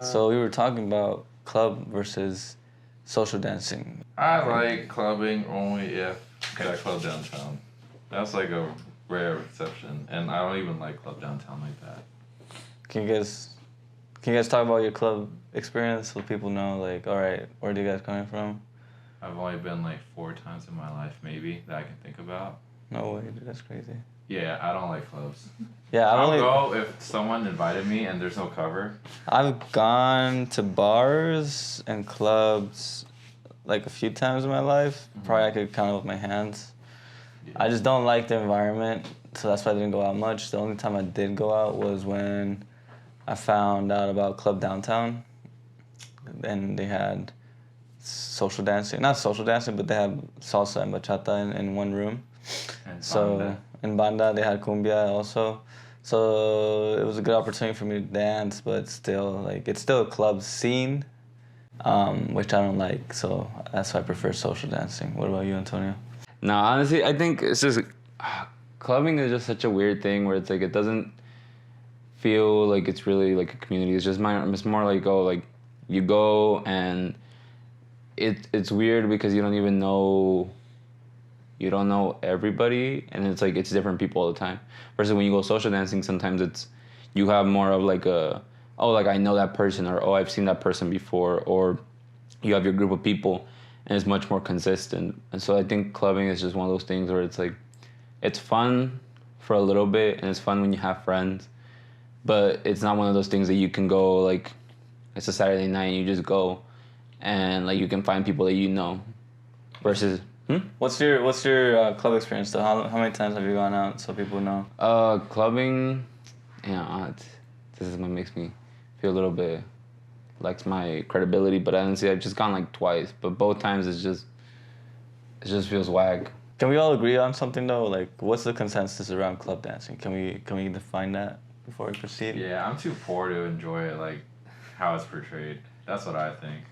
So we were talking about club versus social dancing. I like clubbing only if I club downtown. That's like a rare exception, and I don't even like club downtown like that. Can you guys can you guys talk about your club experience so people know, like, all right, where are you guys coming from? I've only been like 4 times in my life, maybe, that I can think about. No way, dude, that's crazy. Yeah, I don't like clubs. Yeah, I'll go if someone invited me and there's no cover. I've gone to bars and clubs like a few times in my life. Probably I could count it with my hands. Yeah. I just don't like the environment, so that's why I didn't go out much. The only time I did go out was when I found out about Club Downtown, and they had social dancing. Not social dancing, but they had salsa and bachata in one room. And So banda. in banda they had cumbia also. So it was a good opportunity for me to dance, but still, like, it's still a club scene, which I don't like. So that's why I prefer social dancing. What about you, Antonio? No, honestly, I think it's just clubbing is just such a weird thing where it's like it doesn't feel like it's really like a community. It's more like you go and it's weird because you don't know everybody, and it's like it's different people all the time. Versus when you go social dancing, sometimes you have more of like like I know that person, or I've seen that person before, or you have your group of people, and it's much more consistent. And so I think clubbing is just one of those things where it's like it's fun for a little bit, and it's fun when you have friends, but it's not one of those things that you can go like it's a Saturday night and you just go and like you can find people that you know. Versus What's your club experience though? How many times have you gone out so people know? Clubbing, this is what makes me feel a little bit like my credibility. But honestly, I've just gone like twice. But both times it just feels whack. Can we all agree on something though? Like, what's the consensus around club dancing? Can we define that before we proceed? Yeah, I'm too poor to enjoy it like how it's portrayed. That's what I think.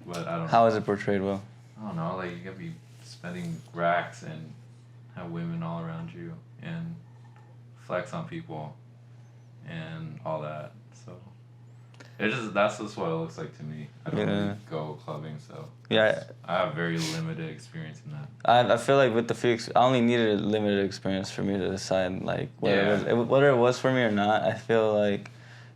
But I don't How is it portrayed well? I don't know, like you gotta be spending racks and have women all around you and flex on people and all that. So that's just what it looks like to me. I don't really go clubbing, so Yeah, I have very limited experience in that. I feel like with the I only needed a limited experience for me to decide like whether it was for me or not. I feel like,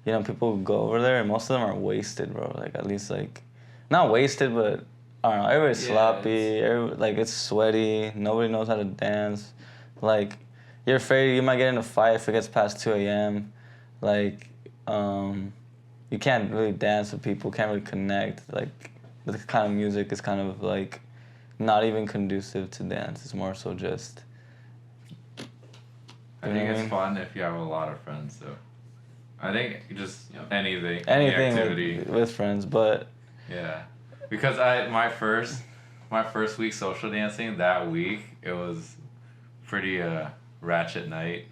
people go over there and most of them are wasted, bro. Like, at least, like, not wasted, but I don't know. Everybody's sloppy. It's sweaty. Nobody knows how to dance. Like, you're afraid you might get in a fight if it gets past 2 a.m. Like, you can't really dance with people. Can't really connect. Like, the kind of music is kind of like not even conducive to dance. It's more so just. I think it's fun if you have a lot of friends, though. I think just anything activity with friends, but yeah, because my first week social dancing that week, it was pretty ratchet night.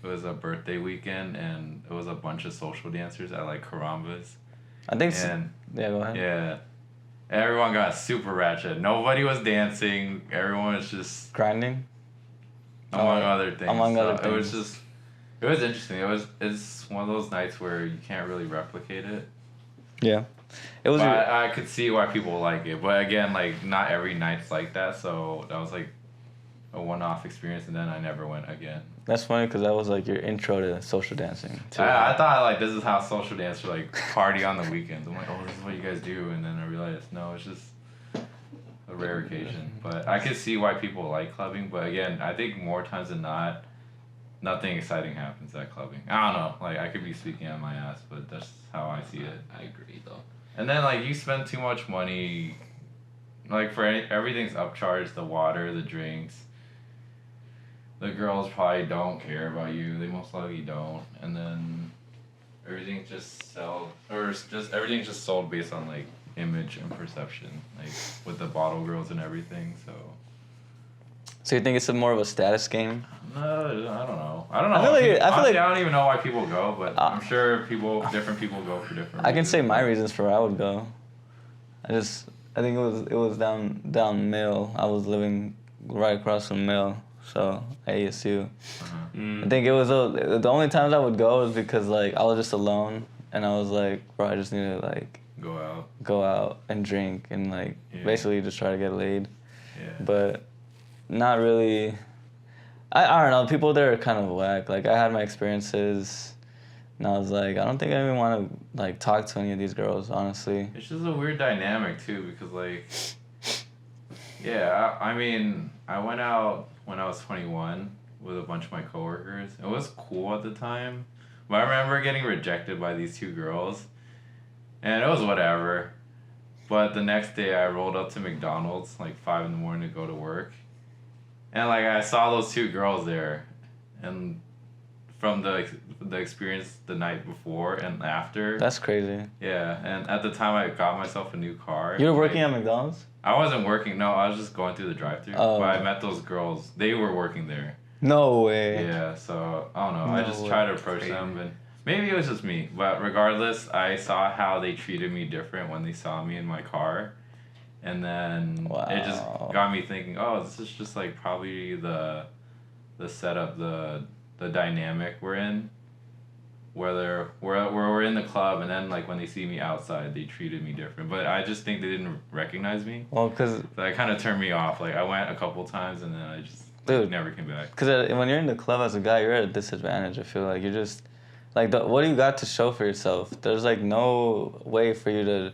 It was a birthday weekend and it was a bunch of social dancers at like Carambas. I think yeah, go ahead. Yeah, everyone got super ratchet. Nobody was dancing. Everyone was just grinding. Among other things. It was interesting. It's one of those nights where you can't really replicate it. Yeah. It was. I could see why people like it, but again, like not every night's like that. So that was like a one-off experience, and then I never went again. That's funny because that was like your intro to social dancing. I thought like this is how social dancers like party on the weekends. I'm like, oh, this is what you guys do, and then I realized no, it's just a rare occasion. But I could see why people like clubbing. But again, I think more times than not, nothing exciting happens at clubbing. I don't know. Like, I could be speaking on my ass, but that's how I see it. I agree, though. And then, like, you spend too much money. Like, for everything's upcharged. The water, the drinks. The girls probably don't care about you. They most likely don't. And then everything's just everything's just sold based on, like, image and perception. Like, with the bottle girls and everything, so... So you think it's more of a status game? No, I don't know. I don't even know why people go, but I'm sure different people go for different reasons. I can say my reasons for why I would go. I think it was down Mill. I was living right across from Mill, so ASU. I think it was the only times I would go was because like I was just alone and I was like, bro, I just need to like go out and drink and like basically just try to get laid. Yeah. But not really. I don't know. People there are kind of whack. Like I had my experiences, and I was like, I don't think I even want to like talk to any of these girls. Honestly. It's just a weird dynamic too, because like, yeah, I mean, I went out when I was 21 with a bunch of my coworkers. It was cool at the time, but I remember getting rejected by these two girls, and it was whatever. But the next day, I rolled up to McDonald's like 5 a.m. to go to work, and like I saw those two girls there, and from the experience the night before and after. That's crazy. Yeah, and at the time I got myself a new car. You were working at McDonald's? I wasn't working. No, I was just going through the drive-thru. Oh. But I met those girls. They were working there. No way. Yeah, so I don't know. I just tried to approach them, and maybe it was just me. But regardless, I saw how they treated me different when they saw me in my car, and then it just got me thinking, oh, this is just like probably the setup, the dynamic we're in. Whether we're in the club, and then like when they see me outside, they treated me different. But I just think they didn't recognize me. Well, because that kind of turned me off. Like I went a couple times, and then I just never came back. Because when you're in the club as a guy, you're at a disadvantage. I feel like you're just like, what do you got to show for yourself? There's like no way for you to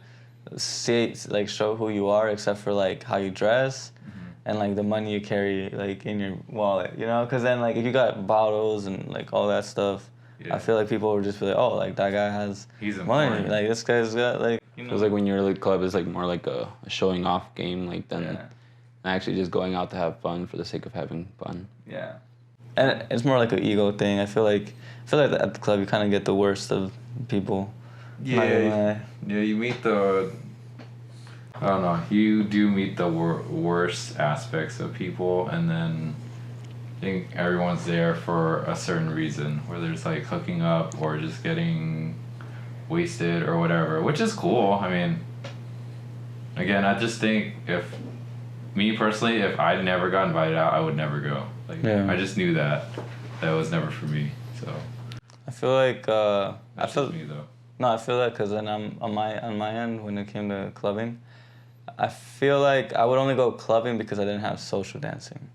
show who you are except for like how you dress. And like the money you carry like in your wallet, you know? Because then like if you got bottles and like all that stuff. Yeah. I feel like people would just be like, oh, like that guy has money. Like this guy's got like. You know. It was like when you're at the club, it's like more like a showing off game, like than actually just going out to have fun for the sake of having fun. Yeah. And it's more like an ego thing. I feel like at the club you kind of get the worst of people. Yeah. Yeah, you meet the. I don't know. You do meet the worst aspects of people, and then. I think everyone's there for a certain reason, whether it's like hooking up or just getting wasted or whatever, which is cool. I mean, again, I just think if me personally, if I never got invited out, I would never go. Like I just knew that was never for me. So I feel like that's just me though. No, I feel that because then I'm on my end when it came to clubbing, I feel like I would only go clubbing because I didn't have social dancing,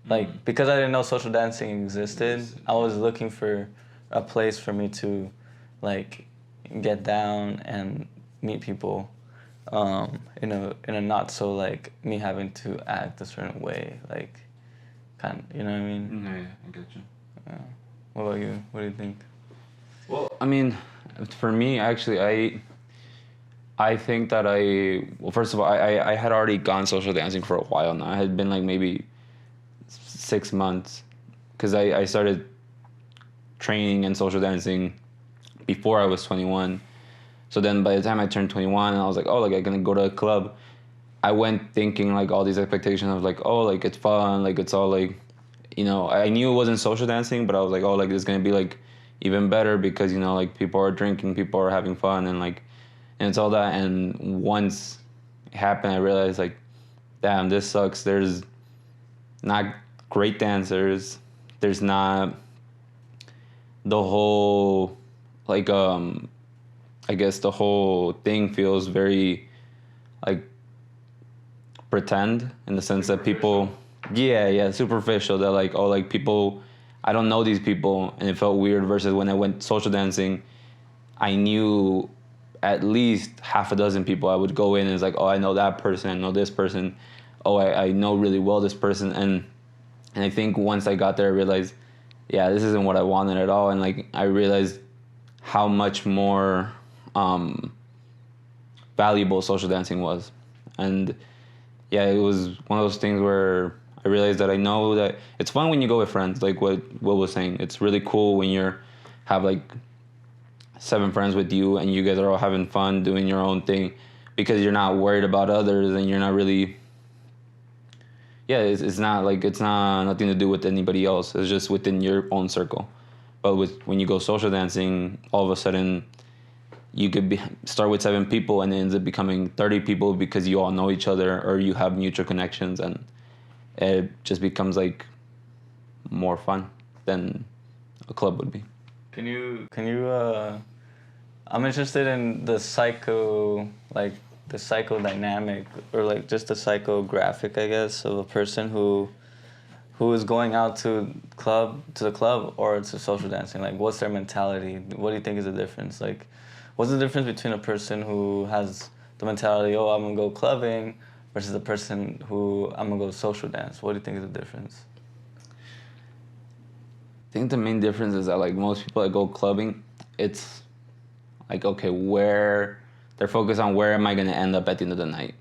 Like, because I didn't know social dancing existed, I was looking for a place for me to, like, get down and meet people in a not so, like, me having to act a certain way, like, kind of, you know what I mean? Yeah, I get you. Yeah. What about you? What do you think? Well, I mean, for me, actually, I think that well, first of all, I had already gone social dancing for a while now. I had been, like, maybe 6 months, because I started training and social dancing before I was 21. So then by the time I turned 21, I was like, oh, like I'm gonna go to a club. I went thinking like all these expectations of like, oh, like it's fun, like it's all like, you know, I knew it wasn't social dancing, but I was like, oh, like it's gonna be like even better because, you know, like people are drinking, people are having fun, and it's all that. And once it happened, I realized like, damn, this sucks. There's not great dancers. There's not the whole, like, I guess the whole thing feels very, like, pretend in the sense that people, superficial. That like, oh, like people, I don't know these people, and it felt weird. Versus when I went social dancing, I knew at least half a dozen people. I would go in and it's like, oh, I know that person, I know this person, oh, I know really well this person, and I think once I got there, I realized, yeah, this isn't what I wanted at all, and like I realized how much more valuable social dancing was, and yeah, it was one of those things where I realized that I know that it's fun when you go with friends, like what Will was saying. It's really cool when have like 7 friends with you and you guys are all having fun doing your own thing because you're not worried about others and you're not really, it's not nothing to do with anybody else. It's just within your own circle. But when you go social dancing, all of a sudden you could start with 7 people and it ends up becoming 30 people because you all know each other or you have mutual connections, and it just becomes like more fun than a club would be. Can you I'm interested in the psychodynamic, or like just the psychographic, I guess, of a person who is going out to the club or to social dancing. Like, what's their mentality? What do you think is the difference? Like, what's the difference between a person who has the mentality, oh, I'm gonna go clubbing, versus a person who, I'm gonna go social dance? What do you think is the difference? I think the main difference is that like most people that go clubbing, it's like, okay, where they're focused on where am I gonna end up at the end of the night?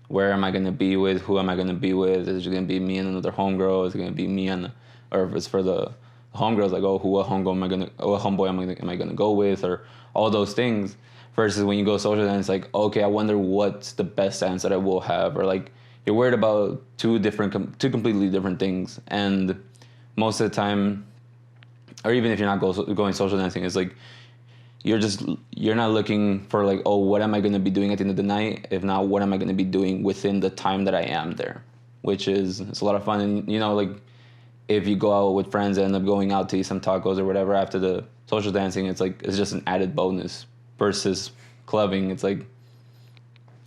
Where am I gonna be with? Who am I gonna be with? Is it gonna be me and another homegirl? Is it gonna be me and, or if it's for the homegirls, like, oh, what homeboy am I gonna go with, or all those things. Versus when you go social dance, it's like, okay, I wonder what's the best dance that I will have, or like you're worried about two completely different things, and most of the time, or even if you're not going social dancing, it's like you're not looking for like, oh, what am I going to be doing at the end of the night? If not, what am I going to be doing within the time that I am there? Which is, it's a lot of fun. And, you know, like if you go out with friends and end up going out to eat some tacos or whatever after the social dancing, it's like, it's just an added bonus. Versus clubbing, it's like,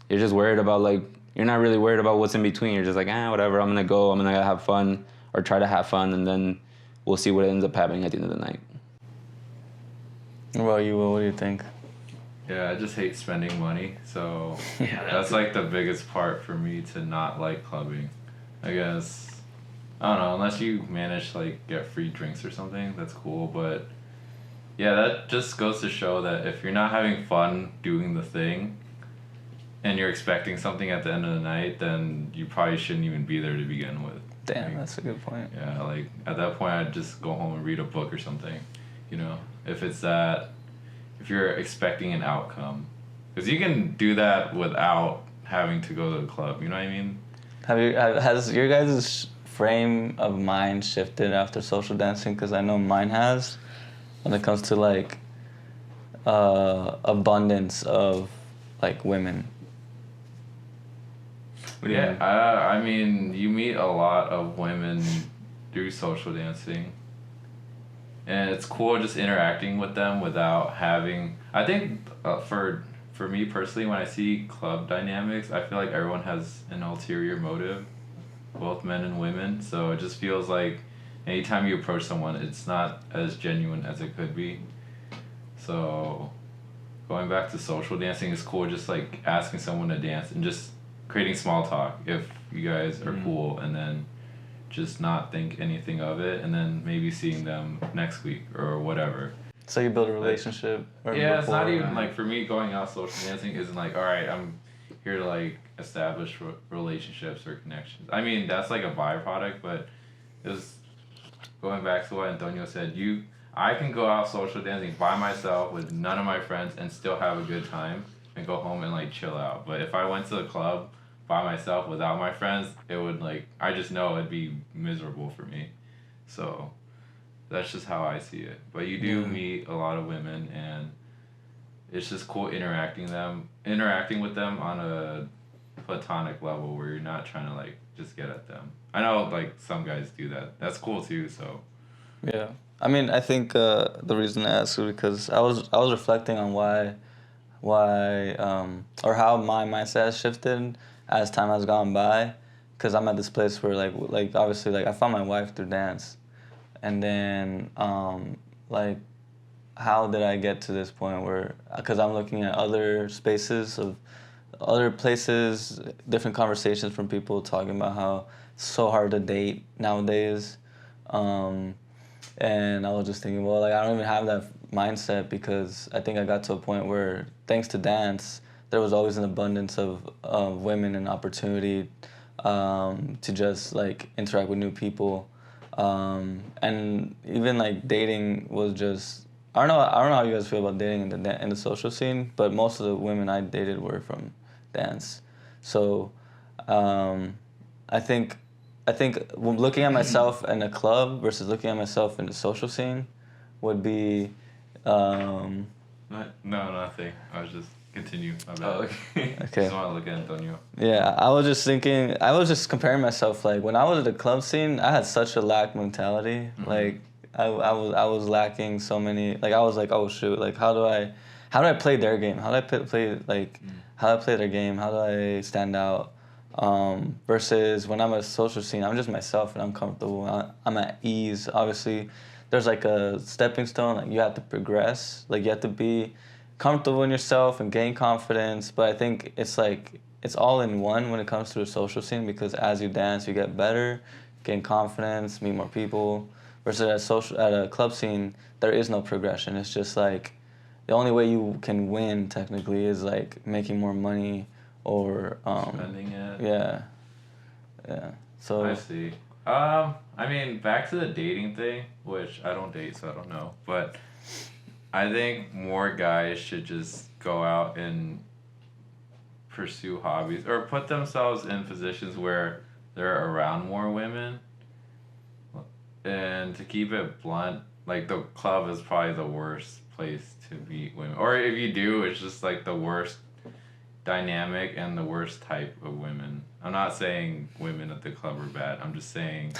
you're just worried about like, you're not really worried about what's in between. You're just like, whatever, I'm going to go, I'm going to have fun, or try to have fun, and then we'll see what ends up happening at the end of the night. What about you, Will? What do you think? Yeah, I just hate spending money, so Yeah, that's like the biggest part for me to not like clubbing. I guess, I don't know, unless you manage to like get free drinks or something, that's cool, but yeah, that just goes to show that if you're not having fun doing the thing and you're expecting something at the end of the night, then you probably shouldn't even be there to begin with. Damn, like, that's a good point. Yeah, like at that point I'd just go home and read a book or something, you know, if you're expecting an outcome. Because you can do that without having to go to the club, you know what I mean? Has your guys' frame of mind shifted after social dancing? Because I know mine has, when it comes to like abundance of like women. Yeah, I mean, you meet a lot of women through social dancing. And it's cool just interacting with them without having... I think for me personally, when I see club dynamics, I feel like everyone has an ulterior motive, both men and women. So it just feels like anytime you approach someone, it's not as genuine as it could be. So going back to social dancing is cool, just like asking someone to dance and just creating small talk if you guys are cool, and then just not think anything of it, and then maybe seeing them next week or whatever. So you build a relationship? Yeah, it's not even like, for me, going out social dancing isn't like, all right, I'm here to like establish relationships or connections. I mean, that's like a byproduct, but it's going back to what Antonio said. I can go out social dancing by myself with none of my friends and still have a good time and go home and like chill out. But if I went to the club by myself without my friends, it would like, I just know it'd be miserable for me. So that's just how I see it. But you do meet a lot of women, and it's just cool interacting with them on a platonic level where you're not trying to like just get at them. I know like some guys do that. That's cool too. So yeah, I mean, I think the reason I asked is because I was reflecting on why or how my mindset has shifted as time has gone by, because I'm at this place where like obviously like I found my wife through dance, and then like how did I get to this point where, because I'm looking at other spaces of other places, different conversations from people talking about how it's so hard to date nowadays, and I was just thinking, well, like I don't even have that mindset, because I think I got to a point where, thanks to dance, there was always an abundance of women and opportunity to just like interact with new people, and even like dating was just, I don't know how you guys feel about dating in the social scene, but most of the women I dated were from dance. So I think looking at myself in a club versus looking at myself in the social scene would be no, nothing. I was just continue. Okay. Just want to look at Antonio. Yeah, I was just comparing myself. Like when I was at the club scene, I had such a lack mentality. Like I was lacking so many. Like I was like, oh shoot, like how do I how do I play their game? How do I play like, how do I play their game? How do I stand out? Versus when I'm at a social scene, I'm just myself and I'm comfortable. I'm at ease. Obviously, there's like a stepping stone. Like you have to progress. Like you have to be comfortable in yourself and gain confidence. But I think it's like it's all in one when it comes to a social scene because as you dance, you get better, gain confidence, meet more people. Versus at a club scene, there is no progression. It's just like the only way you can win technically is like making more money or spending it. Yeah. So I see. I mean, back to the dating thing, which I don't date, so I don't know. But I think more guys should just go out and pursue hobbies or put themselves in positions where they're around more women. And to keep it blunt, like the club is probably the worst place to meet women. Or if you do, it's just like the worst dynamic and the worst type of women. I'm not saying women at the club are bad. I'm just saying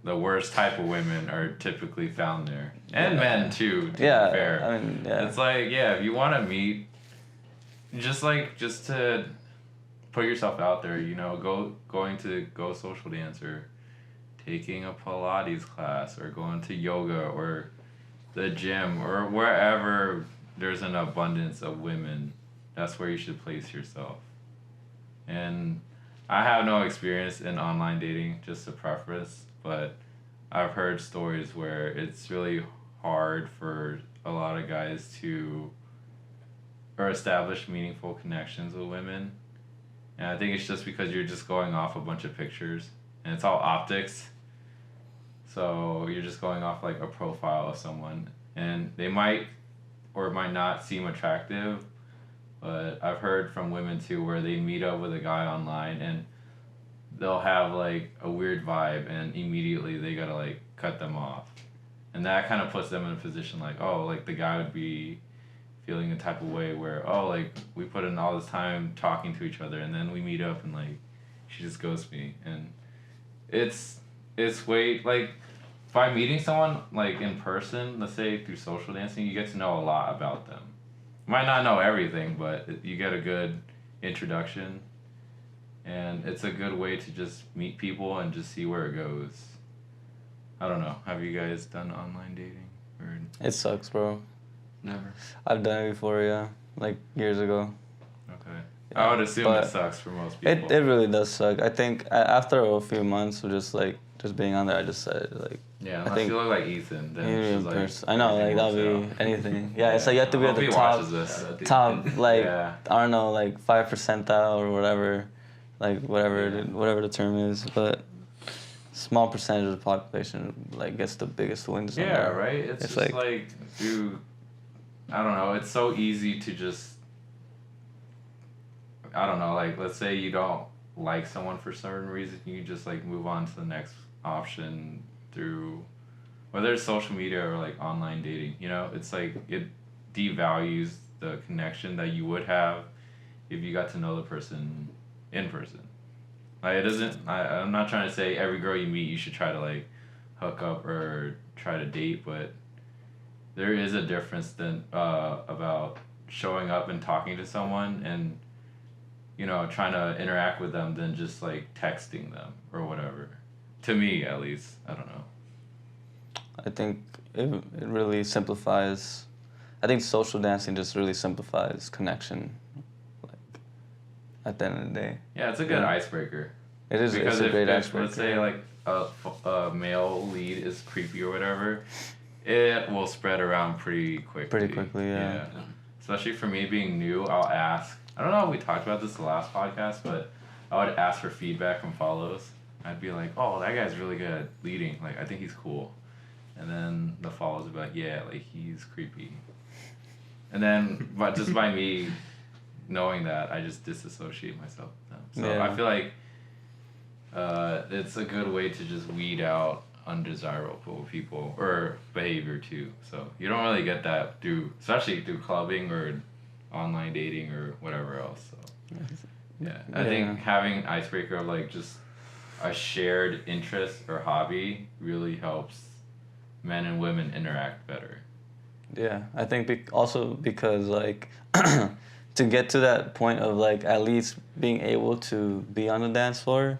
the worst type of women are typically found there. And men too, to be fair. I mean, yeah. It's like, if you want to meet, just to put yourself out there, going to go social dance or taking a Pilates class or going to yoga or the gym or wherever there's an abundance of women. That's where you should place yourself. And I have no experience in online dating, just a preference, but I've heard stories where it's really hard for a lot of guys to establish meaningful connections with women. And I think it's just because you're just going off a bunch of pictures and it's all optics. So you're just going off like a profile of someone and they might or might not seem attractive. But I've heard from women too where they meet up with a guy online and they'll have like a weird vibe and immediately they gotta like cut them off. And that kind of puts them in a position like, oh, like the guy would be feeling a type of way where, oh, like we put in all this time talking to each other and then we meet up and like she just ghosts me. And it's way like by meeting someone like in person, let's say through social dancing, you get to know a lot about them. Might not know everything, but you get a good introduction, and it's a good way to just meet people and just see where it goes. I don't know. Have you guys done online dating? Or It sucks, bro. Never. I've done it before, yeah, like years ago. Okay. Yeah, I would assume it sucks for most people. It really does suck. I think after a few months of just being on there, I just said like. Yeah, unless you look like Ethan, then it's just like I know, like that'll be anything. Yeah, it's like you have to be at the top, like I don't know, like 5 percentile or whatever, like whatever the term is, but small percentage of the population like gets the biggest wins. Yeah, right. It's just like dude, I don't know. It's so easy to just, I don't know. Like let's say you don't like someone for certain reason, you just like move on to the next option through whether it's social media or like online dating. It's like it devalues the connection that you would have if you got to know the person in person. Like it doesn't, I'm not trying to say every girl you meet you should try to like hook up or try to date, but there is a difference about showing up and talking to someone and trying to interact with them than just like texting them or whatever. To me, at least. I don't know. I think it really simplifies. I think social dancing just really simplifies connection. Like, at the end of the day. Yeah, it's a good icebreaker. It is. Because it's a great icebreaker. Let's say like a male lead is creepy or whatever, it will spread around pretty quickly. Pretty quickly, yeah. Especially for me being new, I'll ask. I don't know if we talked about this the last podcast, but I would ask for feedback from follows. I'd be like, oh, that guy's really good at leading. Like, I think he's cool. And then the follows would be like, yeah, like, he's creepy. And then, but just by me knowing that, I just disassociate myself with them. So I feel like it's a good way to just weed out undesirable people or behavior too. So you don't really get that especially through clubbing or online dating or whatever else. So yeah, I think having an icebreaker of like just a shared interest or hobby really helps men and women interact better. Yeah, I think also because like to get to that point of like at least being able to be on the dance floor,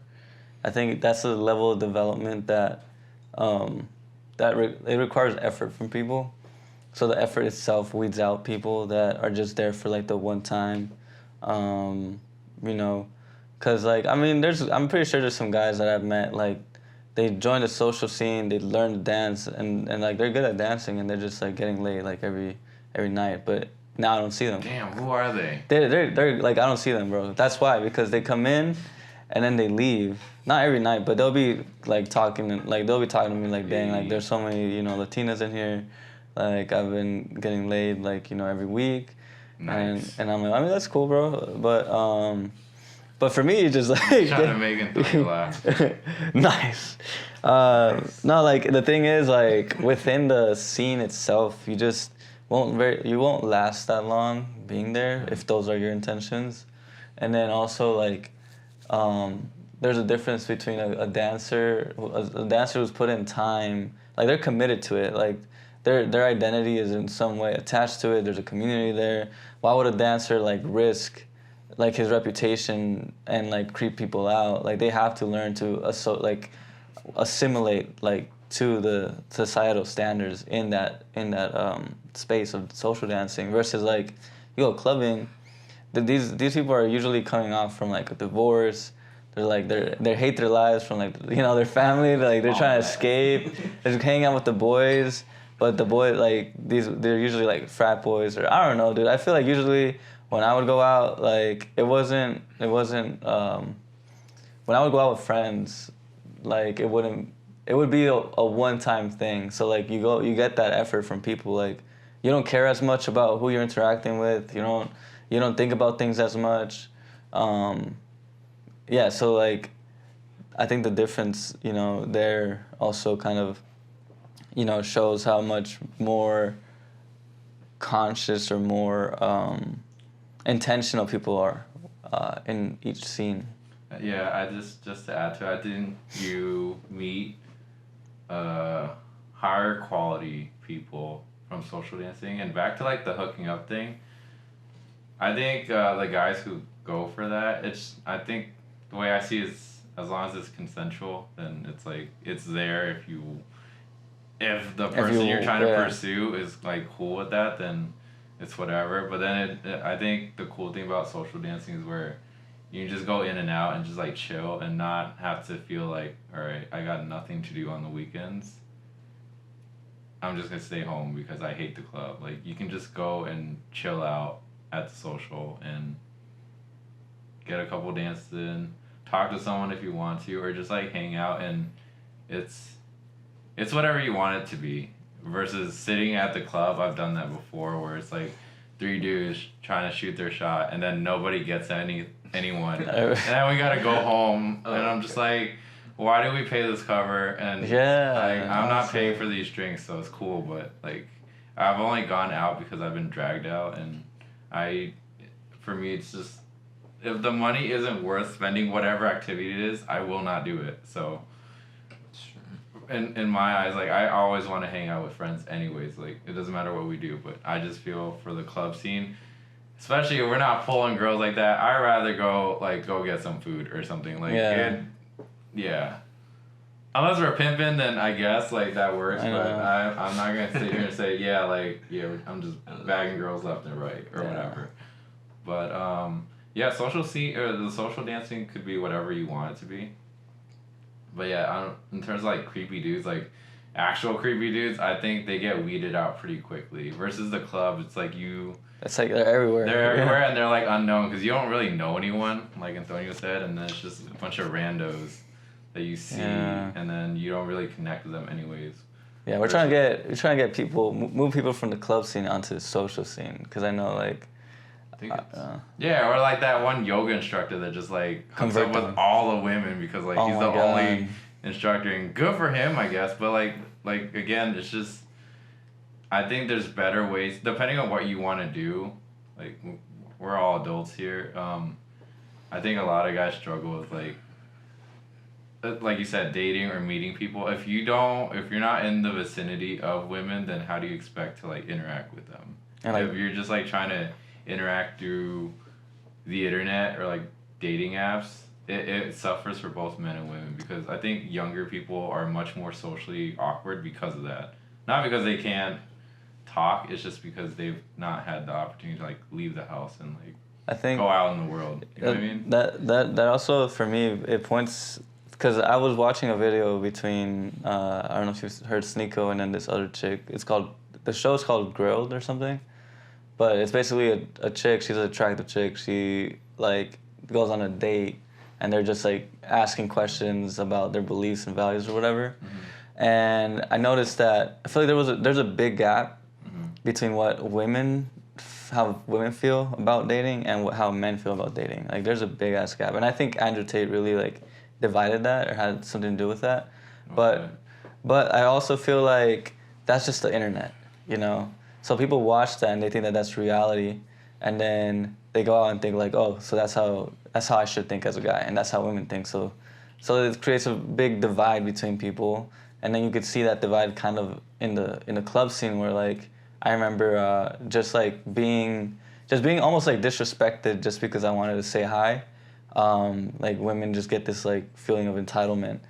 I think that's a level of development that it requires effort from people. So the effort itself weeds out people that are just there for like the one time, um, you know, because like I mean, I'm pretty sure there's some guys that I've met like they joined the social scene, they learned to dance, and like they're good at dancing, and they're just like getting laid like every night. But now I don't see them. Damn, who are they? They're like I don't see them, bro. That's why, because they come in, and then they leave. Not every night, but they'll be like talking, like they'll be talking to me like, dang, like there's so many Latinas in here, like I've been getting laid like every week, Nice. and I'm like, I mean that's cool, bro, but for me, it's just like Trying to make Antonio laugh. nice. Nice. No, like the thing is, like within the scene itself, you won't last that long being there if those are your intentions, and then also like, there's a difference between a dancer who's put in time, like they're committed to it, like their identity is in some way attached to it. There's a community there. Why would a dancer like risk like his reputation and like creep people out? Like they have to learn to assimilate like to the societal standards in that space of social dancing versus like you go clubbing. These people are usually coming off from like a divorce. They're like they hate their lives from like their family. They're trying to escape. They're just hanging out with the boys. But the boys like they're usually like frat boys, or I don't know, dude. I feel like usually when I would go out, like it wasn't when I would go out with friends, like it would be a one-time thing. So like you get that effort from people, like you don't care as much about who you're interacting with. You don't think about things as much. Yeah, so like I think the difference, there also kind of shows how much more conscious or more intentional people are in each scene. Yeah, I just to add to it, didn't you meet higher quality people from social dancing? And back to like the hooking up thing, I think the guys who go for that, I think the way I see it is as long as it's consensual, then it's like it's there if the person you're trying to pursue is like cool with that, then it's whatever. But then I think the cool thing about social dancing is where you can just go in and out and just like chill and not have to feel like, all right, I got nothing to do on the weekends. I'm just gonna stay home because I hate the club. Like you can just go and chill out at the social and get a couple dances in, talk to someone if you want to, or just like hang out, and it's whatever you want it to be. Versus sitting at the club, I've done that before, where it's like 3 dudes trying to shoot their shot, and then nobody gets anyone, and then we gotta go home, and I'm just like, why do we pay this cover? And I'm not paying for these drinks, so it's cool, but like, I've only gone out because I've been dragged out, and for me, it's just, if the money isn't worth spending whatever activity it is, I will not do it. So in my eyes, like I always want to hang out with friends anyways. Like it doesn't matter what we do, but I just feel for the club scene, especially if we're not pulling girls like that, I'd rather go get some food or something. Like yeah. Unless we're pimping, then I guess like that works. But I'm not gonna sit here and say I'm just bagging girls left and right or whatever. But yeah, social scene or the social dancing could be whatever you want it to be. But yeah, in terms of like creepy dudes, like actual creepy dudes, I think they get weeded out pretty quickly. Versus the club, it's like it's like they're everywhere. They're everywhere and they're like unknown because you don't really know anyone, like Antonio said, and then it's just a bunch of randos that you see, and then you don't really connect with them anyways. Yeah, we're trying to get people, move people from the club scene onto the social scene, because I know like. Or like that one yoga instructor that just like comes up with all the women because like he's the only instructor, and good for him, I guess. But like again, it's just, I think there's better ways depending on what you want to do. Like we're all adults here. I think a lot of guys struggle with like like you said, dating or meeting people. If you're not in the vicinity of women, then how do you expect to like interact with them? And like, if you're just like trying to interact through the internet or like dating apps, it suffers for both men and women, because I think younger people are much more socially awkward because of that. Not because they can't talk, it's just because they've not had the opportunity to like leave the house and like I think go out in the world. You know what I mean? That also for me it points, because I was watching a video between I don't know if you've heard Sneeko and then this other chick. The show's called Grilled or something, but it's basically a chick. She's an attractive chick. She like goes on a date, and they're just like asking questions about their beliefs and values or whatever. Mm-hmm. And I noticed that I feel like there's a big gap mm-hmm. between how women feel about dating and how men feel about dating. Like there's a big ass gap, and I think Andrew Tate really like divided that or had something to do with that. Okay. But I also feel like that's just the internet, you know. So people watch that and they think that that's reality, and then they go out and think like, oh, so that's how I should think as a guy, and that's how women think. So it creates a big divide between people, and then you could see that divide kind of in the club scene where like I remember just being almost like disrespected just because I wanted to say hi. Like women just get this like feeling of entitlement.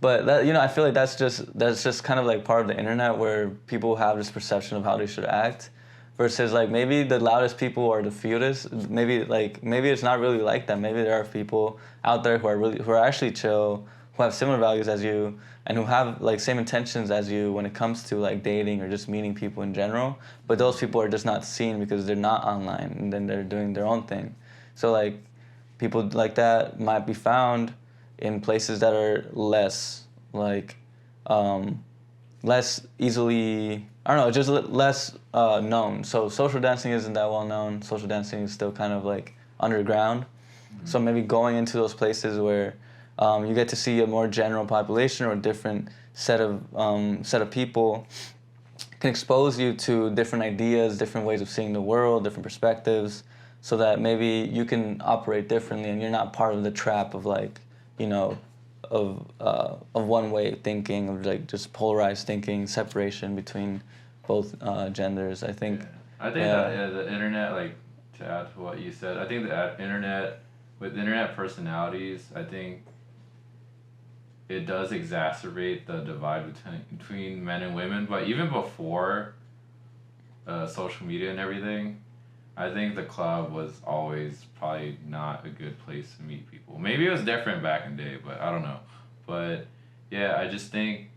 But that, you know, I feel like that's just kind of like part of the internet where people have this perception of how they should act, versus like maybe the loudest people are the fewest. Maybe it's not really like that. Maybe there are people out there who are actually chill, who have similar values as you, and who have like same intentions as you when it comes to like dating or just meeting people in general. But those people are just not seen because they're not online, and then they're doing their own thing. So like people like that might be found in places that are less easily, I don't know, just less known. So social dancing isn't that well known. Social dancing is still kind of like underground. Mm-hmm. So maybe going into those places where you get to see a more general population or a different set of people can expose you to different ideas, different ways of seeing the world, different perspectives, so that maybe you can operate differently and you're not part of the trap of like, you know, of one way of thinking, of like just polarized thinking, separation between both genders. I think. I think that the internet, like to add to what you said, I think the internet with internet personalities, I think it does exacerbate the divide between men and women. But even before social media and everything, I think the club was always probably not a good place to meet people. Maybe it was different back in the day, but I don't know. But yeah, I just think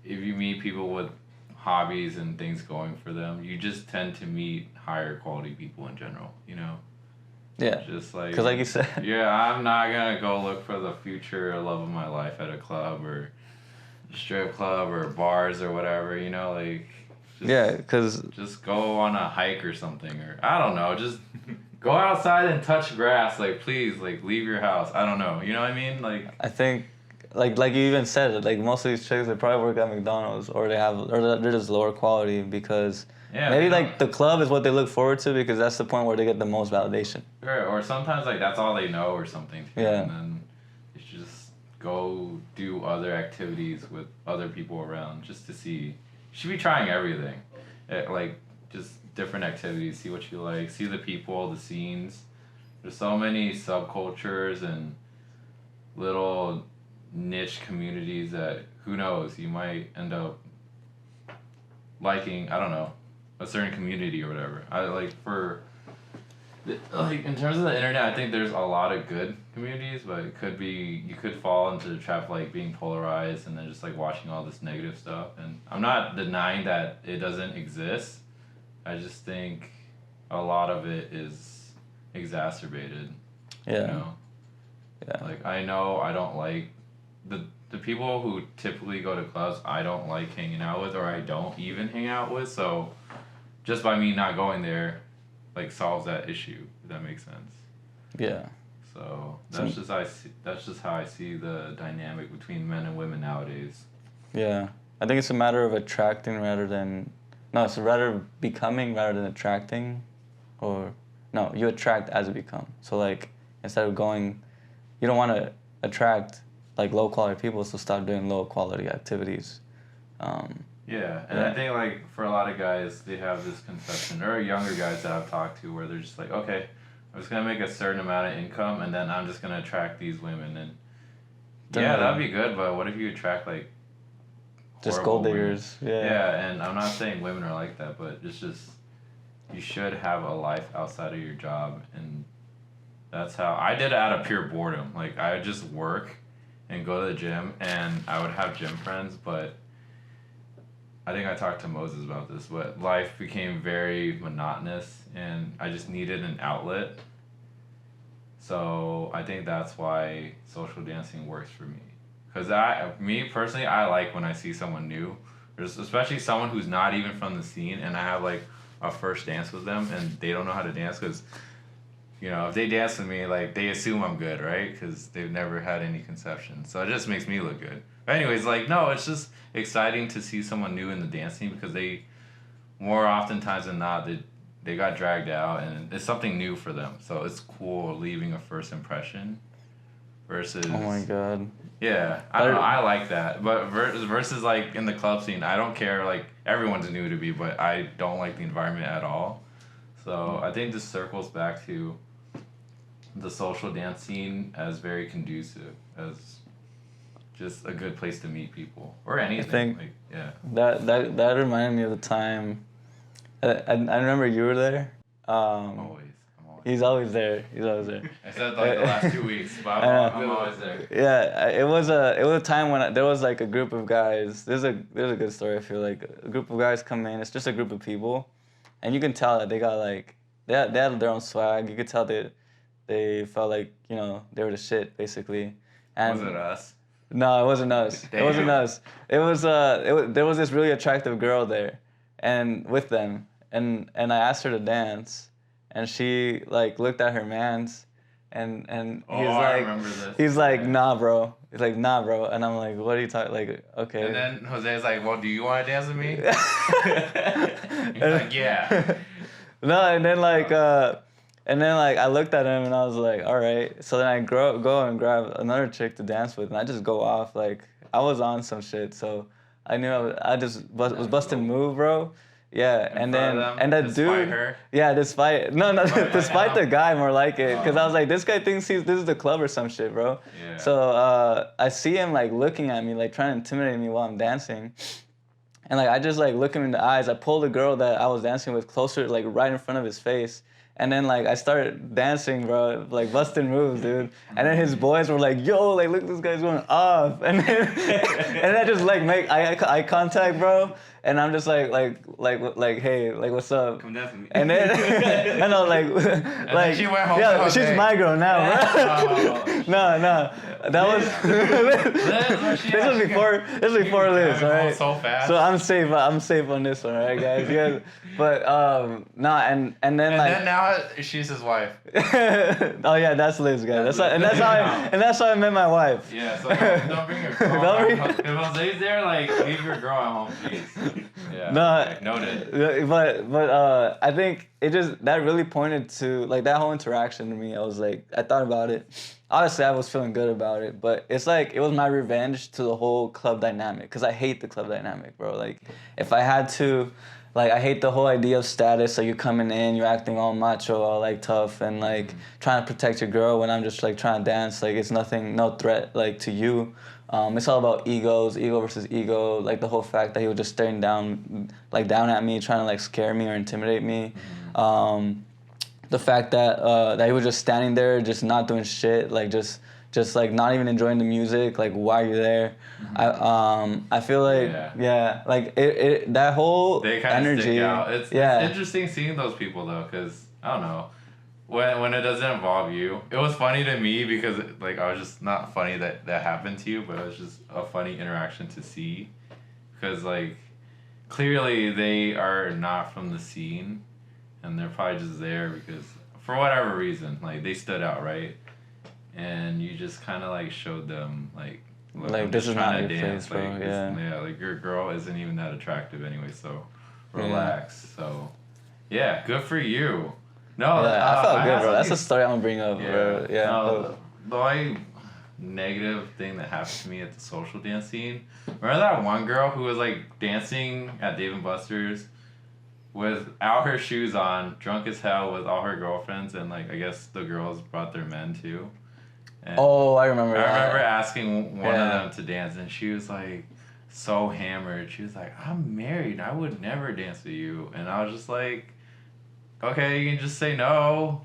if you meet people with hobbies and things going for them, you just tend to meet higher quality people in general, you know? Yeah. Just like... Because like you said... Yeah, I'm not going to go look for the future love of my life at a club or strip club or bars or whatever, you know? Like... Just go on a hike or something, or I don't know, just go outside and touch grass, like please, like leave your house. I don't know, you know what I mean? Like I think, like you even said, like most of these chicks, they probably work at McDonald's, or they're just lower quality because maybe like the club is what they look forward to because that's the point where they get the most validation. Sure, or sometimes like that's all they know or something. Too, yeah. And then you should just go do other activities with other people around just to see. You should be trying everything, like just different activities, see what you like, see the people, the scenes. There's so many subcultures and little niche communities that who knows, you might end up liking, I don't know, a certain community or whatever. In terms of the internet, I think there's a lot of good communities, but it could be, you could fall into the trap of like being polarized and then just like watching all this negative stuff. And I'm not denying that it doesn't exist. I just think a lot of it is exacerbated. Yeah. You know? Yeah. Like I know I don't like the people who typically go to clubs I don't like hanging out with, or I don't even hang out with, so just by me not going there like solves that issue, if that makes sense. Yeah. So that's just how I see the dynamic between men and women nowadays. Yeah. I think it's a matter of attracting it's rather becoming rather than attracting, or you attract as you become. So like instead of going, you don't want to attract like low quality people to stop doing low quality activities. Yeah, and I think like for a lot of guys, they have this conception, or younger guys that I've talked to, where they're just like, okay, I'm just gonna make a certain amount of income, and then I'm just gonna attract these women, and yeah, that'd be good. But what if you attract like just gold diggers? Yeah, and I'm not saying women are like that, but it's just you should have a life outside of your job, and that's how I did it out of pure boredom. Like I would just work and go to the gym, and I would have gym friends, but I think I talked to Moses about this, but life became very monotonous and I just needed an outlet. So I think that's why social dancing works for me. Because me personally, I like when I see someone new, especially someone who's not even from the scene, and I have like a first dance with them and they don't know how to dance because, you know, if they dance with me, like they assume I'm good, right? Because they've never had any conception. So it just makes me look good. But anyways, like, no, it's just exciting to see someone new in the dance scene because they, more oftentimes than not, they got dragged out and it's something new for them. So it's cool leaving a first impression versus... Oh my God. Yeah, I don't know, I like that. But versus like in the club scene, I don't care, like everyone's new to me, but I don't like the environment at all. So I think this circles back to the social dance scene as very conducive, as just a good place to meet people or anything. I think like, yeah. That reminded me of the time. I remember you were there. Always. He's always there. He's always there. I said like the last 2 weeks, but I'm always there. Yeah, it was a time when there was like a group of guys. There's a good story. I feel like a group of guys come in. It's just a group of people, and you can tell that they got like they had their own swag. You could tell they felt like, you know, they were the shit basically. And was it us? No, it wasn't us. It wasn't us. It was there was this really attractive girl there, and with them, and I asked her to dance, and she like looked at her man's, and he's like, nah, bro. He's like, nah, bro, and I'm like, what are you talking? Like, okay. And then Jose's like, well, do you want to dance with me? He's like, yeah. No, and then like I looked at him and I was like, all right. So then I go and grab another chick to dance with, and I just go off. Like I was on some shit, so I knew I just was busting move, bro. Yeah, and that dude. Her? Yeah, despite the guy, more like it, because I was like, this guy thinks this is the club or some shit, bro. Yeah. So I see him like looking at me, like trying to intimidate me while I'm dancing. And like I just like look him in the eyes. I pulled the girl that I was dancing with closer, like right in front of his face. And then like I started dancing, bro, like busting moves, dude. And then his boys were like, "Yo, like look, this guy's going off." And then and I just like make eye contact, bro. And I'm just like, hey, like what's up? Come dance with me. And then I know, like she went home. Yeah, she's my girl now, bro. No, that was this was before Liz, all right. So fast. So I'm safe on this one, all right, guys. Yeah, but and then now she's his wife. Oh yeah, that's Liz, guys. That's how I met my wife. Yeah, so don't bring your girl. If Jose's there, like leave your girl at home, please. Yeah. No, okay, noted. But I think it just that really pointed to like that whole interaction to me. I was like, I thought about it. Honestly, I was feeling good about it, but it's like it was my revenge to the whole club dynamic, because I hate the club dynamic, bro. Like if I had to, like I hate the whole idea of status. Like you're coming in, you're acting all macho, all like tough, and like trying to protect your girl when I'm just like trying to dance. Like it's nothing, no threat like to you. It's all about ego versus ego. Like the whole fact that he was just staring down at me, trying to like scare me or intimidate me. The fact that he was just standing there, just not doing shit, like just like not even enjoying the music. Like why are you there? I feel like like it that whole they kind of stick out. It's interesting seeing those people though, because I don't know. When it doesn't involve you, it was funny to me because like I was just not funny that happened to you, but it was just a funny interaction to see, because like clearly they are not from the scene, and they're probably just there because for whatever reason, like they stood out, right? And you just kind of like showed them like, look, like I'm this is not your dance, place, bro. Like, Yeah, like your girl isn't even that attractive anyway, so relax. So yeah, good for you. No, I felt good, bro. That's a story I'm gonna bring up, bro. Yeah. No, though negative thing that happened to me at the social dance scene. Remember that one girl who was like dancing at Dave and Buster's without her shoes on, drunk as hell with all her girlfriends, and like I guess the girls brought their men too. And I remember. I remember asking one of them to dance, and she was like so hammered. She was like, "I'm married. I would never dance with you." And I was just like, "Okay, you can just say no."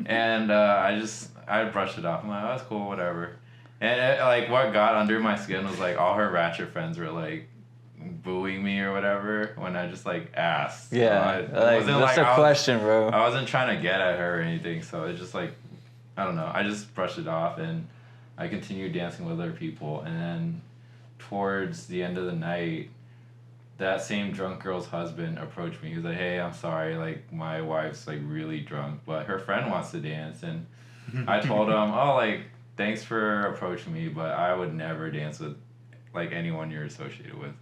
And I brushed it off. I'm like, "Oh, that's cool, whatever." And like what got under my skin was like all her ratchet friends were like booing me or whatever when I just like asked. Yeah, so I wasn't, that's a question, bro. I wasn't trying to get at her or anything, so it just like, I don't know. I just brushed it off and I continued dancing with other people. And then towards the end of the night, that same drunk girl's husband approached me. He was like, "Hey, I'm sorry, like my wife's like really drunk, but her friend wants to dance." And I told him, "Oh, like thanks for approaching me, but I would never dance with like anyone you're associated with."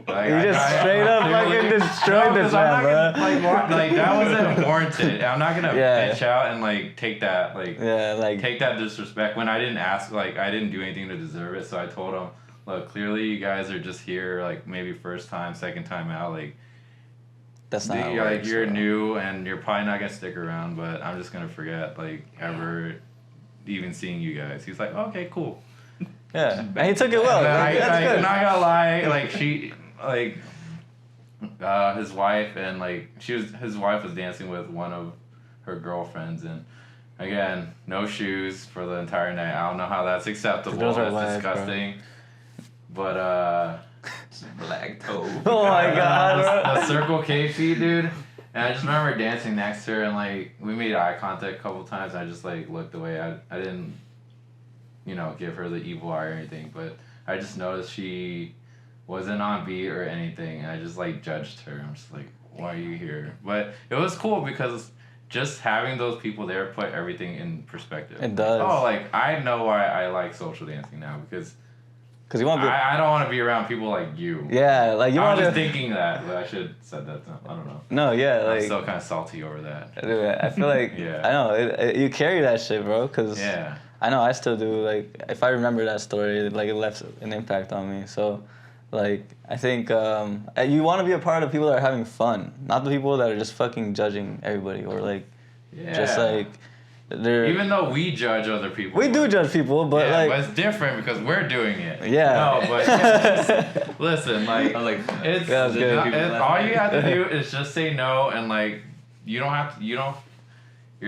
Like, You just straight up fucking destroyed this man, bro. Like that wasn't warranted. I'm not gonna bitch out and like take that take that disrespect when I didn't ask, like I didn't do anything to deserve it. So I told him, "Look, clearly you guys are just here like maybe first time, second time out. Like that's not how it works, you're bro. new and you're probably not gonna stick around, but I'm just gonna forget like ever even seeing you guys." He's like, "Okay, cool." Yeah, and he took it well. That's good. Good. Not gonna lie, like she, like, his wife and like his wife was dancing with one of her girlfriends, and again, no shoes for the entire night. I don't know how that's acceptable. That's disgusting. Bro. But Black toe. Oh my god, the Circle K feet, dude. And I just remember dancing next to her, and like we made eye contact a couple times. And I just like looked away. I didn't, give her the evil eye or anything, but I just noticed she wasn't on beat or anything, and I just like judged her. I'm just like, "Why are you here?" But it was cool because just having those people there put everything in perspective. It does. Oh, like I know why I like social dancing now because you want to be. I don't want to be around people like you. Yeah, like you I want was to. just thinking that, but I should have said that. I don't know. No, yeah, like. I'm still kind of salty over that. Dude, I feel like Yeah. I know you carry that shit, bro. Cause Yeah. I know I still do. Like if I remember that story, like it left an impact on me. So, like I think you want to be a part of people that are having fun, not the people that are just fucking judging everybody or like just like they're. Even though we judge other people. We do judge people, but yeah, like. but it's different because we're doing it. Yeah. No, but just, listen, like, I was like, it's all you have to do is just say no, and like you're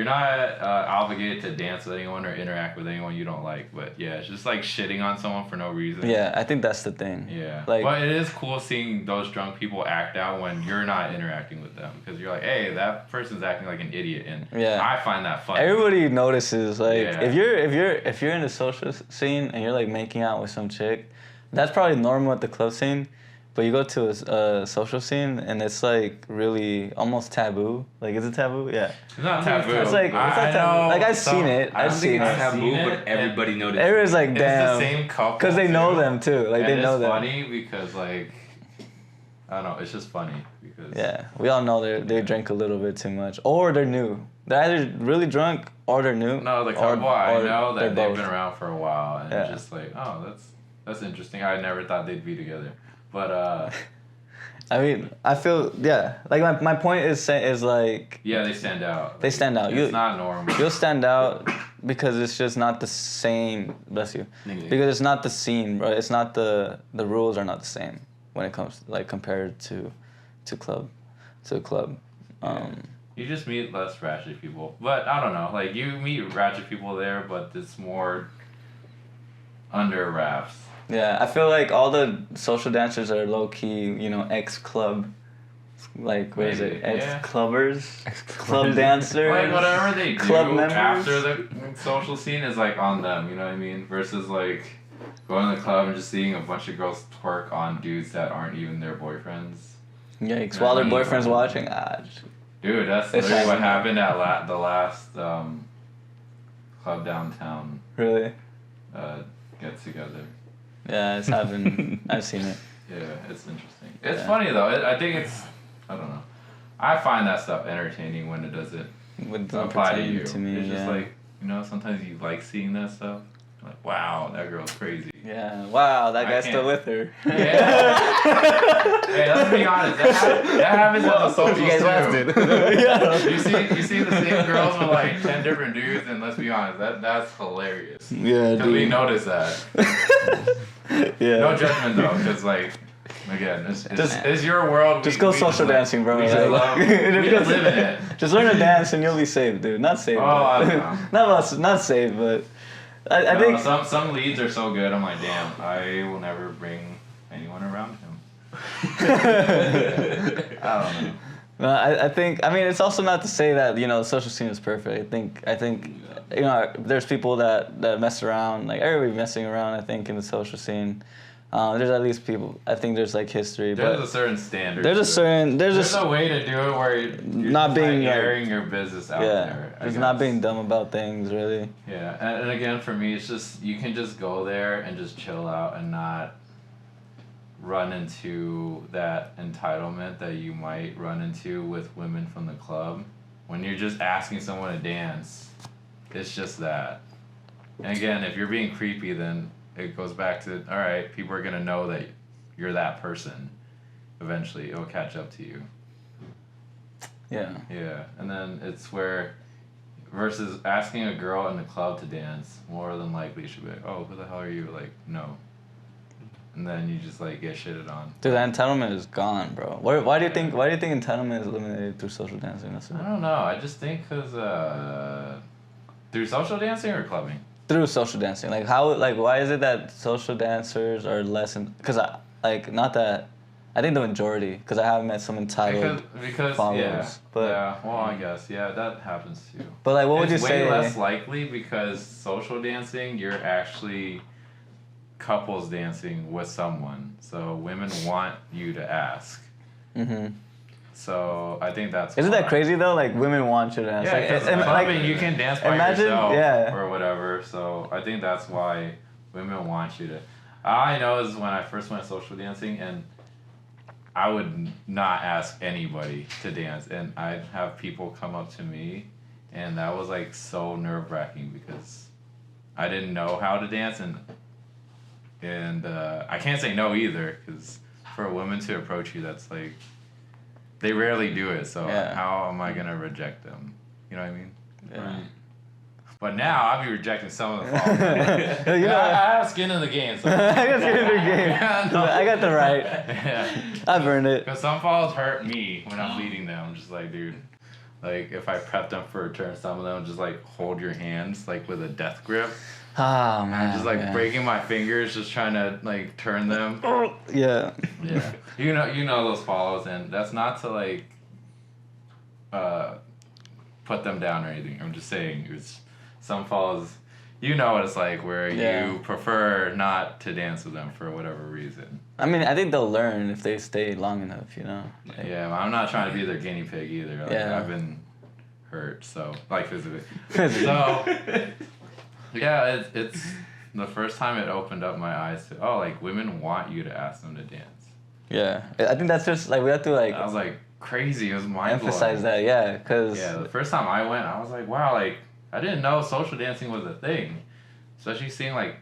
not obligated to dance with anyone or interact with anyone you don't like. But yeah, it's just like shitting on someone for no reason. Yeah, I think that's the thing. Yeah. Like, but it is cool seeing those drunk people act out when you're not interacting with them because you're like, "Hey, that person's acting like an idiot," and I find that funny. Everybody notices. Like if you're in the social scene and you're like making out with some chick, that's probably normal at the club scene. But you go to a social scene and it's like really almost taboo. Like, is it taboo? Yeah. It's not taboo. It's like, it's not taboo. Like, I've seen it. I don't think it's taboo, seen but everybody notices. Everyone's like, damn. It's the same couple. Because they know them too. Like, they know them. It's funny because, like, I don't know. It's just funny because. Yeah. We all know they drink a little bit too much. Or they're new. They're either really drunk or they're new. No, the couple, I know that they've both. been around for a while. And it's just like, oh, that's interesting. I never thought they'd be together. But, I mean, I feel, yeah. Like, my point is like... Yeah, they stand out. They stand out. It's not normal. You'll stand out because it's just not the same... Bless you. Because it's not the scene, bro. It's not the rules are not the same when it comes, like, compared to club. You just meet less ratchet people. But, I don't know. Like, you meet ratchet people there, but it's more under wraps. Yeah, I feel like all the social dancers are low-key, ex-club. Like, what is it? Ex-clubbers? Club dancers? Like, whatever they do club members? after the social scene is, like, on them, you know what I mean? Versus, like, going to the club and just seeing a bunch of girls twerk on dudes that aren't even their boyfriends. Yikes, while their boyfriend's watching. Dude, that's literally what happened at the last club downtown. Really? Get-together. Yeah, it's happened. I've seen it. Yeah, it's interesting. It's funny though. I think I don't know. I find that stuff entertaining when it doesn't apply to you. To me, it's just like, sometimes you like seeing that stuff. Like, wow, that girl's crazy. Yeah. Wow, that guy's still with her. Yeah. Hey, let's be honest. That happens at the socials You guys too. lasted. Yeah. You see the same girls with like 10 different dudes, and let's be honest, that's hilarious. Yeah, Because we notice that. Yeah. No judgment though, because like, again, it's your world. Just go social dancing, bro. We just live in it. Just learn to dance and you'll be safe, dude. Not safe. Oh, I don't know. not safe, but I think some leads are so good. I'm like, damn, I will never bring anyone around him. I don't know. No, I think it's also not to say that the social scene is perfect. I think there's people that mess around, like everybody messing around. I think in the social scene, there's at least people. I think there's like history. There's but a certain standard. There's a way to do it where you're not being airing your business out there. Just not being dumb about things, really. Yeah, and again for me, it's just you can just go there and just chill out and not run into that entitlement that you might run into with women from the club when you're just asking someone to dance. It's just that. And again, if you're being creepy, then it goes back to, all right, people are going to know that you're that person. Eventually, it'll catch up to you. Yeah. Yeah, and then it's where, versus asking a girl in the club to dance, more than likely she'll be like, oh, who the hell are you? Like, no. And then you just like get shitted on. Dude, that entitlement is gone, bro. Why do you think entitlement is eliminated through social dancing? I don't know. I just think because through social dancing or clubbing. Through social dancing, why is it that social dancers are less? Because not that. I think the majority, because I have met some entitled followers. Yeah, but yeah, well, I guess, yeah, that happens too. But what would you say? It's way less likely because social dancing, you're actually couples dancing with someone, so women want you to ask. Mm-hmm. So I think that's. Isn't that crazy though? Like women want you to dance. Yeah, because you can dance by yourself or whatever. So I think that's why women want you to. All I know is when I first went social dancing, and I would not ask anybody to dance, and I'd have people come up to me, and that was like so nerve-wracking because I didn't know how to dance, and I can't say no either because for a woman to approach you, that's like. They rarely do it, so how am I gonna reject them? You know what I mean? Yeah. Right. But now I'll be rejecting some of the followers. I have skin in the game. So. I got skin in the game. I got the right. Yeah. I've earned it. Because some followers hurt me when I'm leading them. I'm just like, dude, like if I prep them for a turn, some of them just like hold your hands like with a death grip. Oh man. I'm just like breaking my fingers, just trying to like turn them. Yeah. Yeah. You know those follows, and that's not to like put them down or anything. I'm just saying it's some follows. You know what it's like where you prefer not to dance with them for whatever reason. I mean, I think they'll learn if they stay long enough, you know. Like, yeah, I'm not trying to be their guinea pig either. Like, I've been hurt, so like physically. So yeah, it's the first time it opened up my eyes to like women want you to ask them to dance. Yeah, I think that's just like we have to like. I was like crazy. It was mind blowing. Emphasize that, yeah, because. Yeah, the first time I went, I was like, wow, like I didn't know social dancing was a thing, especially seeing like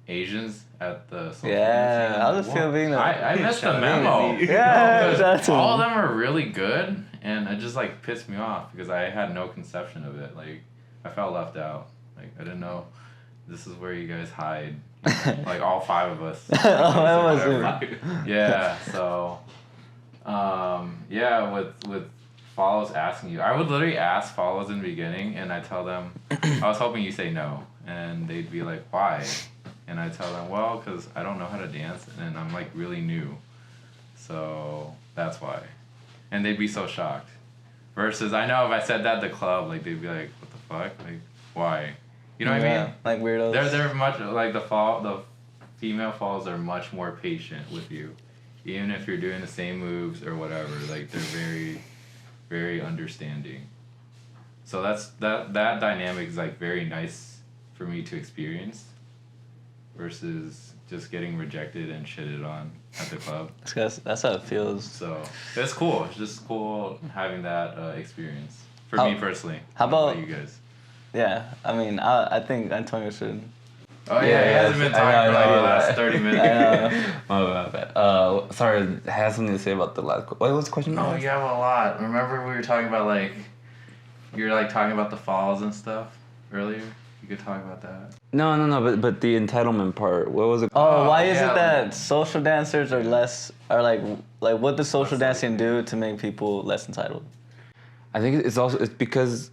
Asians at the social dancing. Yeah, I was feeling. I missed the memo. Yeah, that's all of them are really good, and it just like pissed me off because I had no conception of it. Like I felt left out. Like I didn't know. This is where you guys hide, like all five of us. Yeah, so, with follows asking you, I would literally ask follows in the beginning, and I tell them, I was hoping you say no, and they'd be like, why? And I tell them, well, because I don't know how to dance, and I'm like really new, so that's why, and they'd be so shocked. Versus, I know if I said that at the club, like they'd be like, what the fuck, like why? You know what I mean? Like weirdos. They're much like the female falls are much more patient with you, even if you're doing the same moves or whatever. Like they're very, very understanding. So that dynamic is like very nice for me to experience, versus just getting rejected and shitted on at the club. That's how it feels. So it's cool. It's just cool having that experience for me personally. How about you guys? Yeah, I mean, I think Antonio should Oh yeah, he hasn't been talking for like the last 30 minutes. My bad. Sorry, I had something to say about the last. What was the question? No, you have a lot. Remember we were talking about like, you were like talking about the falls and stuff earlier. You could talk about that. No. But the entitlement part. What was it? Oh, why is yeah, it that social dancers are like what does social Less dancing do to make people less entitled? I think it's because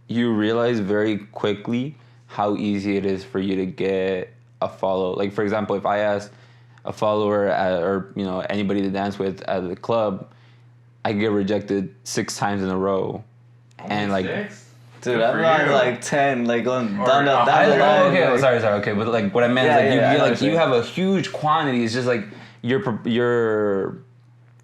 you realize very quickly how easy it is for you to get a follow. Like for example, if I ask a follower or anybody to dance with at the club, I get rejected 6 times in a row, and like. 6? Dude, I'm on like 10, like going down the line. Okay, sorry. But like what I meant is like you get like you have a huge quantity. It's just like your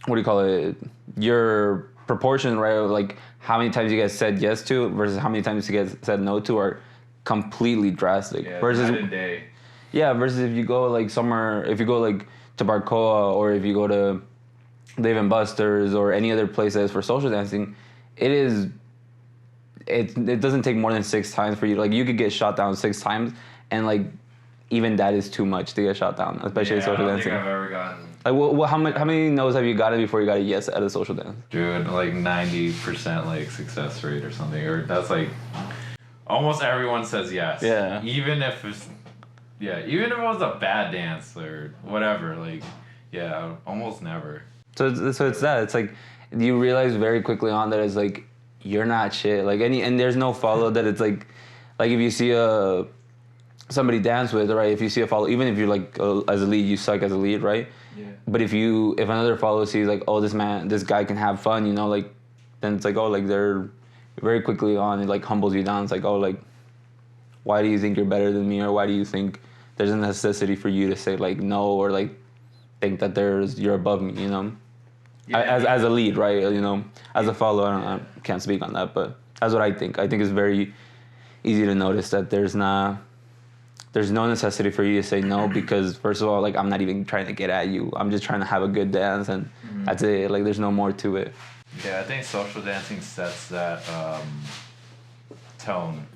what do you call it? Your proportion, right? Of like how many times you guys said yes to versus how many times you guys said no to are completely drastic. Yeah, versus night and day. Yeah, versus if you go like somewhere, if you go like to Barcoa or if you go to Dave and Buster's or any other place that is for social dancing, it doesn't take more than 6 times for you. Like you could get shot down 6 times, and like even that is too much to get shot down, especially social dancing. I don't think I've ever gotten. Like how many no's have you gotten before you got a yes at a social dance? Dude, like 90% like success rate or something, or that's like almost everyone says yes. Yeah. Even if it was a bad dance or whatever, like almost never. So it's that. It's like you realize very quickly on that it's like you're not shit. Like and there's no follow that it's like if you see somebody dance with, right? If you see a follow, even if you're like as a lead, you suck as a lead, right? Yeah. But if another follower sees like, oh, this guy can have fun, like, then it's like, oh, like they're very quickly on, it like humbles you down. It's like, oh, like, why do you think you're better than me, or why do you think there's a necessity for you to say like no, or like think that you're above me, Yeah, as a lead, right? As a follower, I can't speak on that, but that's what I think. I think it's very easy to notice that there's no necessity for you to say no, because first of all, like I'm not even trying to get at you. I'm just trying to have a good dance, and that's it. Like there's no more to it. Yeah, I think social dancing sets that tone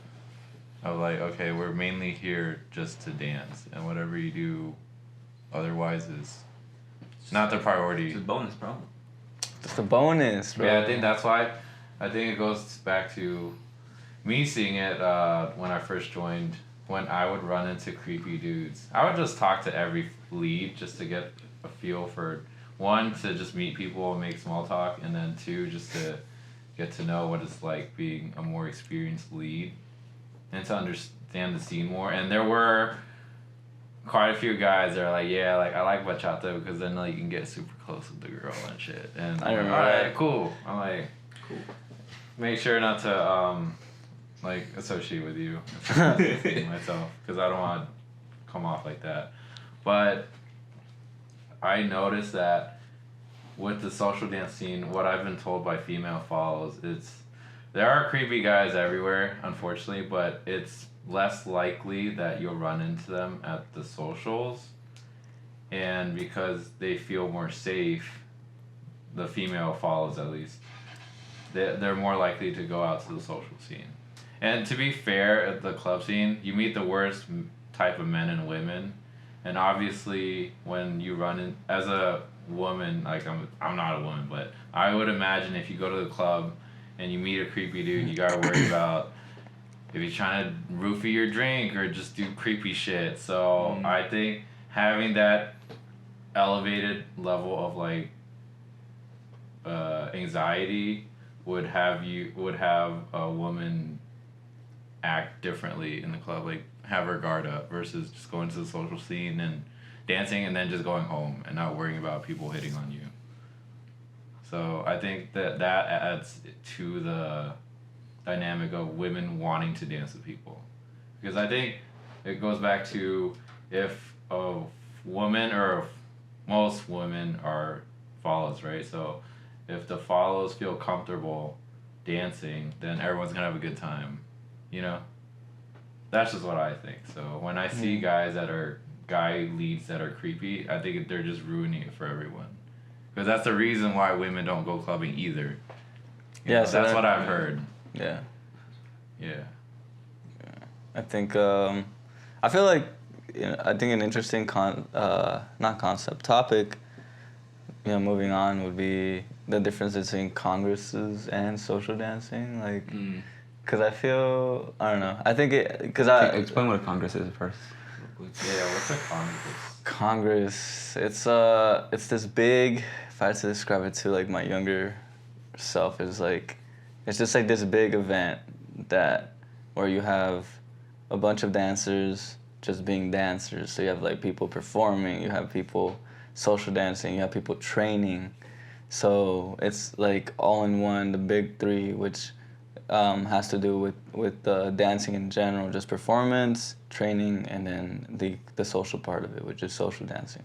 of like, okay, we're mainly here just to dance, and whatever you do otherwise is not the priority. It's a bonus, bro. It's a bonus, bro. Yeah, I think that's why. I think it goes back to me seeing it when I first joined. When I would run into creepy dudes, I would just talk to every lead just to get a feel for, 1, to just meet people and make small talk, and then 2, just to get to know what it's like being a more experienced lead and to understand the scene more. And there were quite a few guys that are like, yeah, like I like bachata because then like you can get super close with the girl and shit. And I remember. All right, cool. I'm like, cool. Make sure not to like associate with you myself, because I don't want to come off like that. But I noticed that with the social dance scene, what I've been told by female follows, there are creepy guys everywhere, unfortunately, but it's less likely that you'll run into them at the socials, and because they feel more safe, the female follows at least, they're more likely to go out to the social scene. And to be fair, at the club scene, you meet the worst type of men and women. And obviously, when you run in as a woman, like I'm not a woman, but I would imagine if you go to the club and you meet a creepy dude, you gotta worry about if he's trying to roofie your drink or just do creepy shit. So I think having that elevated level of like anxiety would have a woman act differently in the club, like have her guard up versus just going to the social scene and dancing and then just going home and not worrying about people hitting on you. So I think that adds to the dynamic of women wanting to dance with people, because I think it goes back to if a woman, or most women are follows, right? So if the follows feel comfortable dancing, then everyone's gonna have a good time. That's just what I think. So when I see guys that are guy leads that are creepy, I think they're just ruining it for everyone. Because that's the reason why women don't go clubbing either. So that's what I've heard. Yeah. Yeah. I think I feel like I think an interesting not concept, topic, moving on would be the difference between congresses and social dancing. Like, because I feel, I don't know. I think because Explain what a congress is first. Yeah, what's a congress? Congress, it's this big, if I had to describe it to like my younger self, is like, it's just like this big event where you have a bunch of dancers just being dancers. So you have like people performing, you have people social dancing, you have people training. So it's like all in one, the big three, which has to do with dancing in general, just performance, training, and then the social part of it, which is social dancing.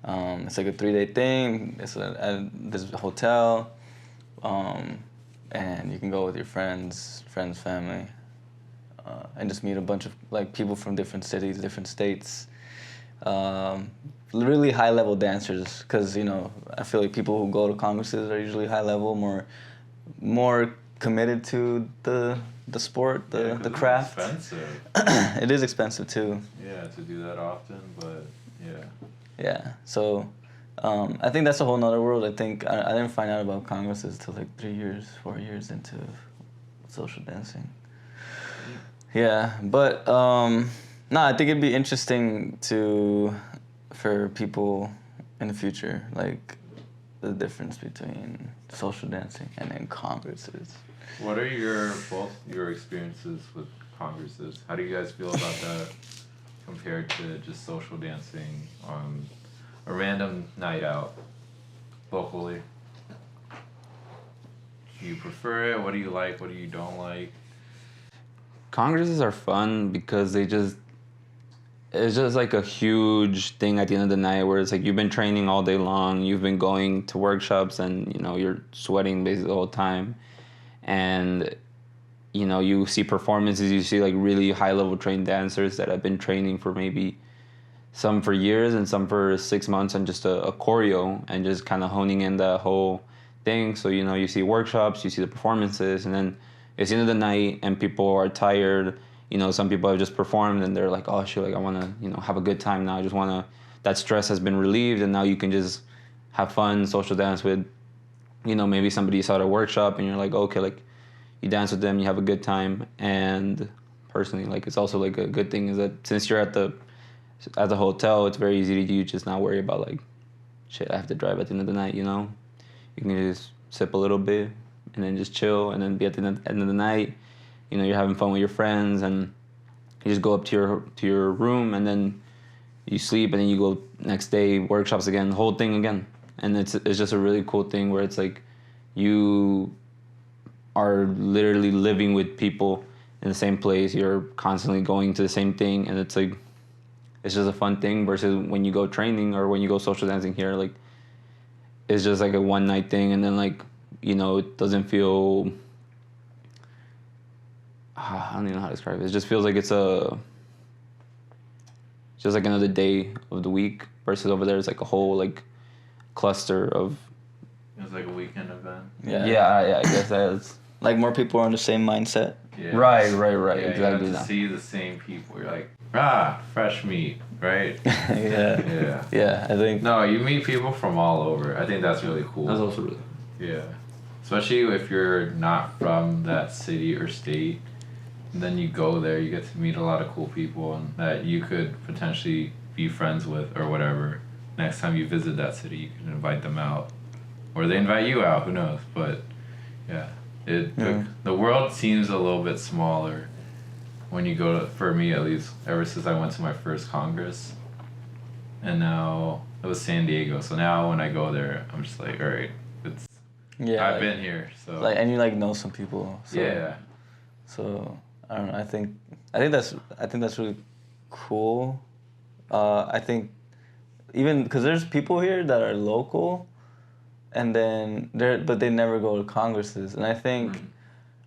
It's like a 3-day thing. It's at this hotel, and you can go with your friends, family, and just meet a bunch of like people from different cities, different states. Really high level dancers, because I feel like people who go to congresses are usually high level, more committed to the sport, the craft. It's expensive. It is expensive too. Yeah, to do that often, but yeah. Yeah, so I think that's a whole nother world. I think I didn't find out about congresses till like 4 years into social dancing. Yeah, but I think it'd be interesting for people in the future, like the difference between social dancing and then congresses. What are both your experiences with congresses? How do you guys feel about that compared to just social dancing on a random night out locally? Do you prefer it? What do you like? What do you don't like? Congresses are fun because it's just like a huge thing at the end of the night where it's like you've been training all day long, you've been going to workshops, and you're sweating basically the whole time, and you see performances, you see like really high level trained dancers that have been training for maybe some for years and some for 6 months, and just a choreo, and just kind of honing in that whole thing. So you see workshops, you see the performances, and then it's the end of the night and people are tired. Some people have just performed and they're like, oh shit, like I want to, have a good time now. I just want to, that stress has been relieved, and now you can just have fun, social dance with, maybe somebody you saw at a workshop and you're like, okay, like you dance with them, you have a good time. And personally, like it's also like a good thing is that since you're at the hotel, it's very easy to just not worry about like, shit, I have to drive at the end of the night, You can just sip a little bit and then just chill, and then be at the end of the night. You're having fun with your friends, and you just go up to your room, and then you sleep, and then you go next day, workshops again, the whole thing again. And it's just a really cool thing where it's like you are literally living with people in the same place. You're constantly going to the same thing, and it's like it's just a fun thing versus when you go training or when you go social dancing here, like it's just like a one night thing, and then like it doesn't feel. I don't even know how to describe it. It just feels like it's just like another day of the week versus over there it's like a whole like cluster of. It's like a weekend event. Yeah. I guess that's like more people are on the same mindset. Yeah. Right. Yeah, exactly. You have to see the same people. You're like, fresh meat, right? Yeah. Yeah. I think. No, you meet people from all over. I think that's really cool. That's also really. Yeah. Especially if you're not from that city or state, then you go there, you get to meet a lot of cool people and that you could potentially be friends with or whatever. Next time you visit that city, you can invite them out. Or they invite you out, who knows? But yeah. The world seems a little bit smaller when you go to, for me at least, ever since I went to my first Congress. And now it was San Diego. So now when I go there, I'm just like, all right, I've been here. So like, and you like know some people. So, yeah. So I don't know. I think that's really cool. I think even because there's people here that are local, and then but they never go to congresses, and I think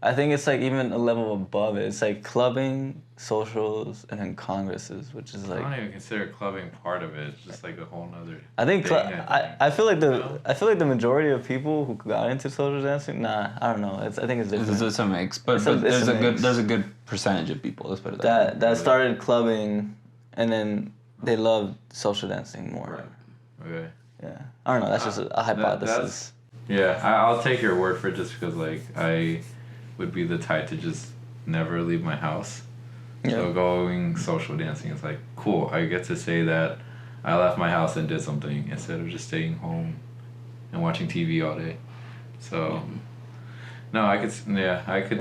it's like even a level above it. It's like clubbing, socials, and then congresses, which is like. I don't even consider clubbing part of it. It's just like a whole nother. I think thing, I feel like the majority of people who got into social dancing. I don't know. I think it's different. It's a mix, but there's a good percentage of people. Let's put it that started clubbing, and then they love social dancing more. Right. Okay. Yeah, I don't know. That's just a hypothesis. I'll take your word for it just because like I would be the type to just never leave my house. Yeah. So going social dancing is like cool. I get to say that I left my house and did something instead of just staying home and watching TV all day. So no, I could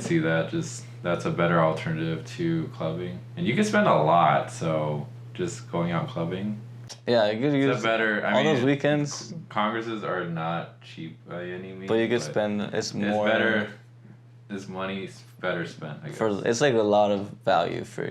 see that. Just that's a better alternative to clubbing, and you can spend a lot. So just going out clubbing. Yeah, you could use better. All those weekends. Congresses are not cheap by any means. But you could spend. It's more better. This money's better spent. I guess. It's like a lot of value for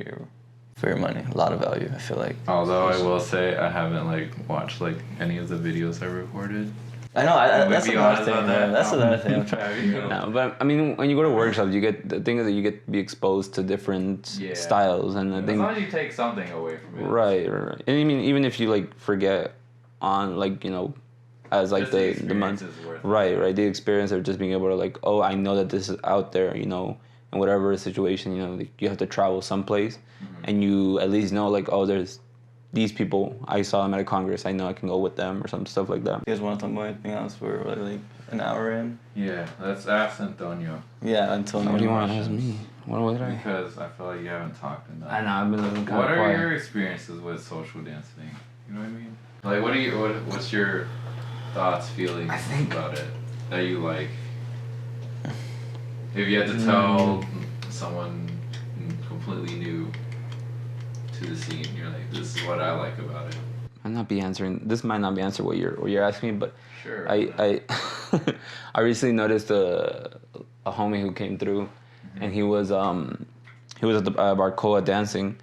your money. A lot of value. I feel like. Although I will say I haven't like watched like any of the videos I recorded. I know. That's another thing. That's another thing I'm trying. No, but I mean, when you go to workshops, you get the thing is that you get to be exposed to different styles, and I think as long as you take something away from it. Right. And I mean, even if you like forget on like as like the month, right, the experience of just being able to like, oh, I know that this is out there, and whatever situation, like you have to travel someplace, and you at least know like, oh, there's these people, I saw them at a Congress, I know I can go with them or some stuff like that. You guys want to talk about anything else? We're like an hour in. Yeah, let's ask Antonio. Yeah, Antonio. What do you want to ask me? What did I? Because I feel like you haven't talked enough. I know, I've been living kind What of are quiet. your experiences with social dancing? You know what I mean? Like, what's your thoughts, feelings about it that you like? If you had to tell someone completely new to the scene, you're like, this is what I like about it. This might not be answering what you're asking me, but sure. I I recently noticed a homie who came through, and he was at the Barcoa dancing,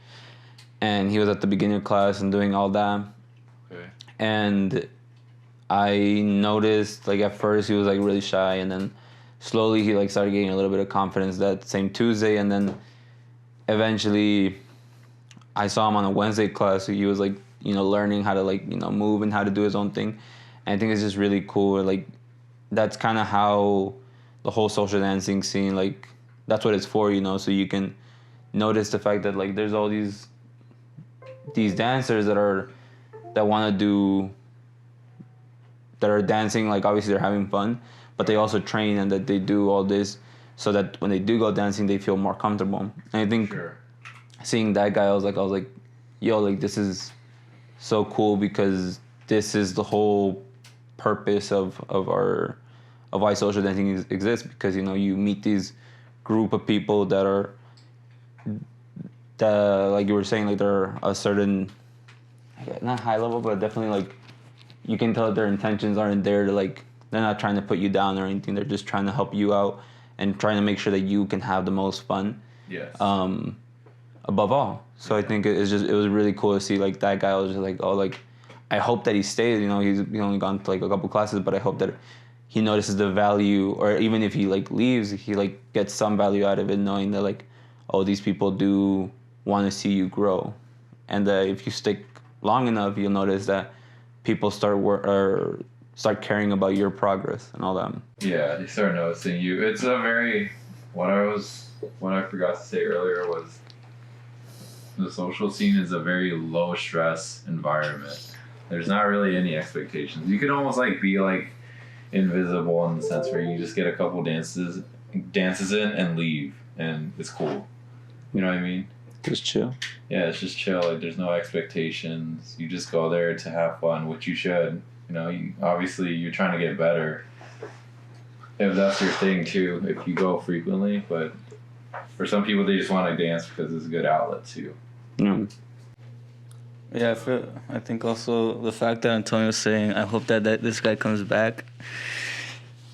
and he was at the beginner class and doing all that. Okay. And I noticed like at first he was like really shy, and then slowly he like started getting a little bit of confidence that same Tuesday, and then eventually I saw him on a Wednesday class. So he was like, learning how to like, move and how to do his own thing. And I think it's just really cool. Like, that's kind of how the whole social dancing scene, like, that's what it's for, so you can notice the fact that like there's all these dancers that are dancing, like obviously they're having fun, but they also train, and that they do all this so that when they do go dancing, they feel more comfortable. And I think seeing that guy, I was like, yo, like this is so cool, because this is the whole purpose of why social dancing exists, because you meet these group of people that like you were saying, like they're a certain, not high level, but definitely like you can tell that their intentions aren't there to like, they're not trying to put you down or anything. They're just trying to help you out and trying to make sure that you can have the most fun. Yes. Above all. So I think it was really cool to see like that guy. I was just like, oh, like I hope that he stays. He's only gone to like a couple classes, but I hope that he notices the value, or even if he like leaves, he like gets some value out of it, knowing that like, oh, these people do want to see you grow, and that if you stick long enough, you'll notice that people start caring about your progress and all that. Yeah, they start noticing you. It's a very what I forgot to say earlier was the social scene is a very low stress environment. There's not really any expectations. You can almost like be like invisible in the sense where you just get a couple dances in and leave, and it's cool. You know what I mean? Just chill. Yeah, it's just chill. Like there's no expectations. You just go there to have fun, which you should. Obviously you're trying to get better. If that's your thing too, if you go frequently, but for some people they just want to dance because it's a good outlet too. Yeah, I think also the fact that Antonio's saying, I hope that this guy comes back,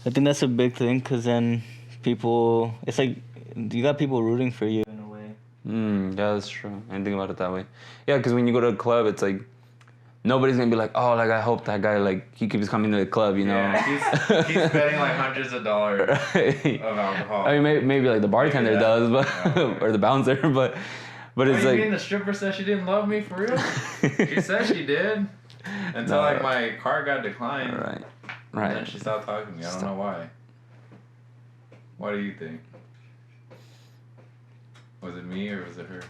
I think that's a big thing, because then people, it's like you got people rooting for you in a way. Yeah, that's true. I didn't think about it that way. Yeah, because when you go to a club, it's like nobody's gonna be like, oh, like I hope that guy like he keeps coming to the club, Yeah, he's spending like hundreds of dollars of alcohol. I mean, maybe like the bartender does, but or the bouncer, but it's you like. mean the stripper said she didn't love me for real? She said she did, until like my car got declined. Right. And then she stopped talking to me. I don't know why. What do you think? Was it me or was it her?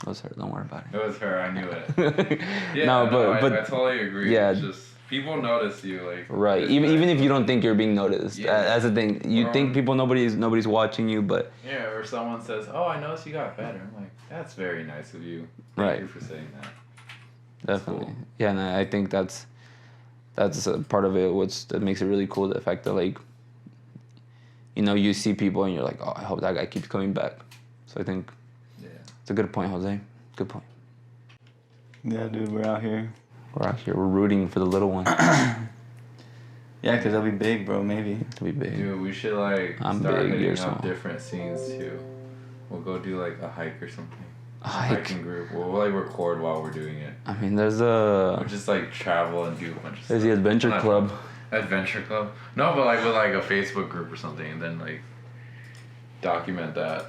It was her. Don't worry about It was her. I knew it. Yeah, No, but I totally agree. yeah. It's just people notice you like. Right. Even if you don't think you're being noticed, that's the thing. You think nobody's watching you, but yeah, or someone says, "Oh, I noticed you got better." I'm like, "That's very nice of you. Thank you for saying that." Definitely. Cool. Yeah, and I think that's a part of it. That makes it really cool. The fact that like, you know, you see people and you're like, oh, I hope that guy keeps coming back. So I think it's a good point, Jose. Good point. Yeah, dude, we're out here. We're out here. We're rooting for the little one. Yeah, cause they'll be big, bro. Maybe. They'll be big. Dude, we should like I'm start big, hitting you're up small. different scenes too. We'll go do like a hike or something. A hike? Hiking group. We'll like record while we're doing it. I mean, there's We'll just like travel and do a bunch of the stuff. adventure Not- club. Adventure club? No, but like with like a Facebook group or something, and then like document that.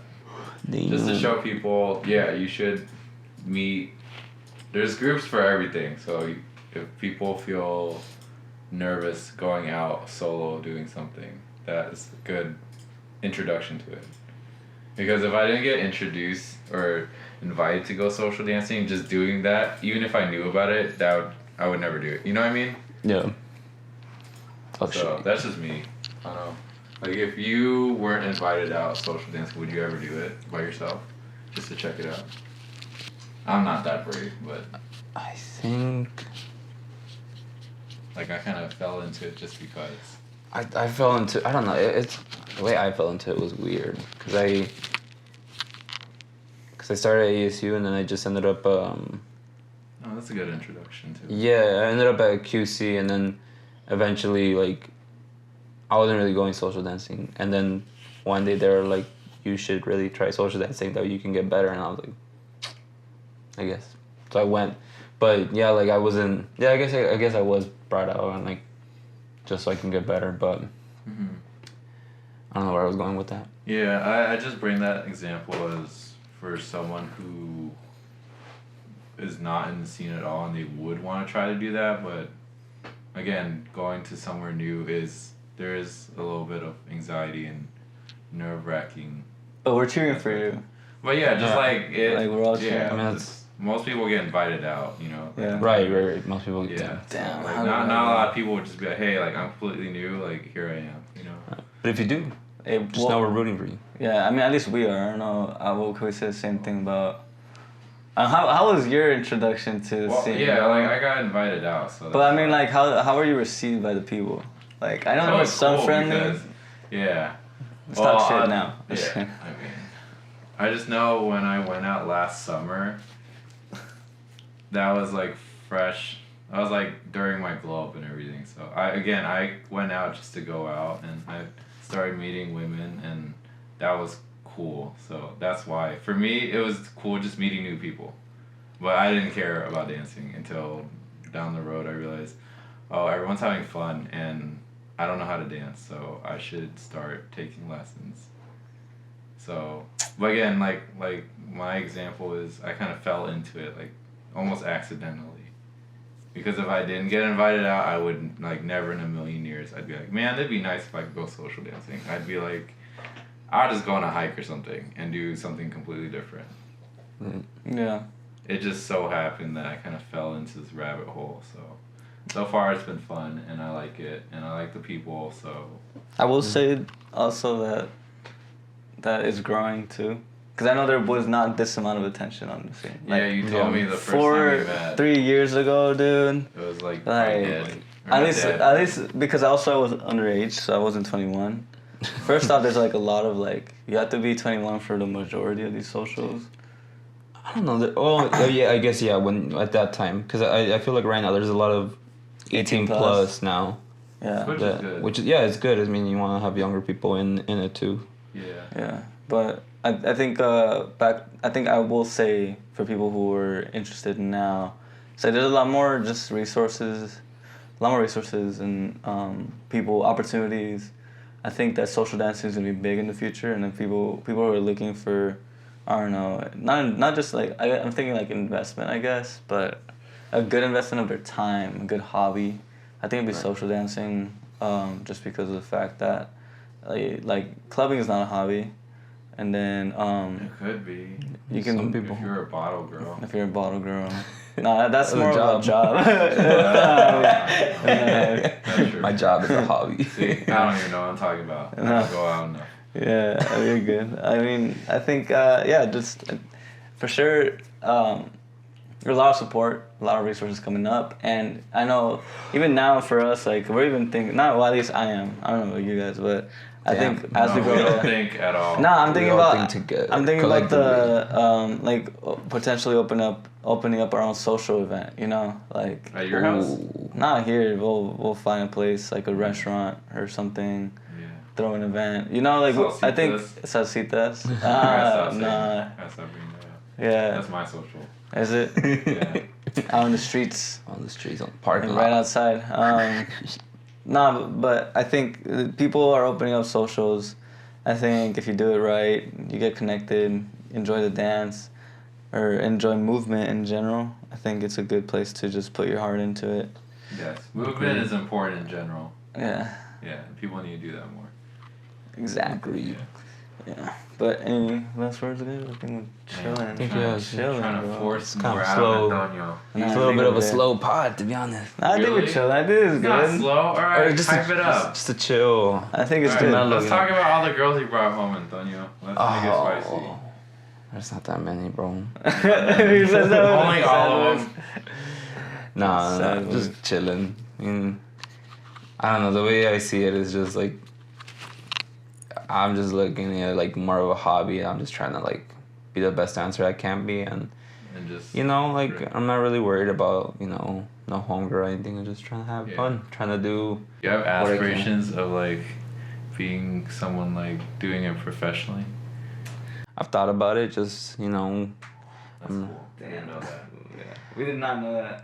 Just to show people, yeah, you should meet. There's groups for everything. So if people feel nervous going out solo doing something, that's a good introduction to it. Because if I didn't get introduced or invited to go social dancing, just doing that, even if I knew about it, I would never do it. You know what I mean? Yeah. Oh, So shit. that's just me. I don't know. Like if you weren't invited out social dancing, would you ever do it by yourself, just to check it out? I'm not that brave, but I think like I kind of fell into it just because. I fell into, I don't know, it's the way I fell into it was weird because I started at ASU and then I just ended up Oh, that's a good introduction to it. yeah, I ended up at QC and then eventually like I wasn't really going social dancing and then one day they were like, you should really try social dancing that you can get better, and I was like, I guess. So I went, but yeah, like I wasn't, yeah, I guess I was brought out and like just so I can get better, but Mm-hmm. I don't know where I was going with that. Yeah, I just bring that example as for someone who is not in the scene at all and they would want to try to do that, but again, going to somewhere new there is a little bit of anxiety and nerve-wracking. But we're cheering for you. But yeah, just like it. Like we're all yeah, cheering. I mean, it's- most people get invited out, you know. Yeah. Right. Most people get Yeah. Damn, So, like, how not do I a know? lot of people would just be like, hey, like I'm completely new, like here I am, you know. But if you do, Hey, just know we're rooting for you. Yeah, I mean, at least we are. I don't know. I will say the same thing about. How was your introduction to Well, seeing? yeah, like I got invited out, so. But I that's mean, why. like, how were you received by the people? Like, I know That there was was some cool friendly. because- Yeah. Let's talk Well, shit now. Yeah, I mean, I just know when I went out last summer, that was like fresh. I was like during my glow up and everything. So I went out just to go out and I started meeting women and that was cool. So that's why for me it was cool just meeting new people. But I didn't care about dancing until down the road I realized, oh, everyone's having fun and I don't know how to dance, so I should start taking lessons. So, but again, like my example is I kind of fell into it like almost accidentally. Because if I didn't get invited out, I would like never in a million years. I'd be like, man, it'd be nice if I could go social dancing. I'd be like, I'll just go on a hike or something and do something completely different. Yeah. It just so happened that I kind of fell into this rabbit hole. So far it's been fun and I like it and I like the people. So I will say also that is growing too. Because I know there was not this amount of attention on the scene. Like, yeah, you told me the first time we met. 3 years ago, dude. It was like Like, dead. at least because also I was underage, so I wasn't 21. First off, there's like a lot of like you have to be 21 for the majority of these socials. I don't know. Oh yeah, I guess yeah. When at that time, because I feel like right now there's a lot of 18 plus now. Yeah. Which is good. Which is yeah, it's good. I mean, you want to have younger people in it too. Yeah. Yeah, but I think I think I will say for people who are interested now, so there's a lot more just resources, and people opportunities. I think that social dancing is gonna be big in the future, and then people who are looking for, I don't know, not just like I'm thinking like investment, I guess, but a good investment of their time, a good hobby. I think it'd be social dancing, just because of the fact that like clubbing is not a hobby. and then It could be. you can. Some people. If you're a bottle girl. If you're a bottle girl. No, that's That's a more of a job. That's true. My job is a hobby. See, I don't even know what I'm talking about. I don't go out enough. Yeah, you're good. I mean, I think, just for sure, there's a lot of support, a lot of resources coming up, and I know even now for us, like we're even thinking. Well, at least I am. I don't know about you guys, but I think as we we grow don't up. think at all. No, I'm thinking about. I'm thinking about collectively. the potentially opening up our own social event. You know, like At your house? not here. We'll find a place like a restaurant or something. Yeah. Throw an event. You know, like I think salsitas. Nah. Yeah. That's my social. Is it? Yeah. Out on the streets. On the streets, on the parking And lot. right outside. But I think people are opening up socials. I think if you do it right, you get connected, enjoy the dance, or enjoy movement in general. I think it's a good place to just put your heart into it. Yes. Movement is important in general. Yeah. Yeah. People need to do that more. Exactly. Yeah. Yeah. But any last words, guys? I think we're chilling. I think yeah, chilling, Trying to bro. force kinda more slow. out of Antonio. It's Nah, a little bit of a yeah. slow pod, to be honest. I think we're Really? chilling. I think it's It's not good. slow. All right, just hype it up. Just a chill. I think it's All good. right, mellow, let's you know. talk about all the girls you brought home, Antonio. Let's make it spicy. There's not that many, bro. He says that with Only a all sad of voice. them. Nah, Sad just voice. chilling. I mean, I don't know. The way I see it is just like I'm just looking at it like more of a hobby. I'm just trying to like be the best dancer I can be, and just like I'm not really worried about no hunger or anything. I'm just trying to have fun, trying to do. You have what I can. aspirations of like being someone like doing it professionally. I've thought about it. Just That's cool. I didn't know that. We did not know that.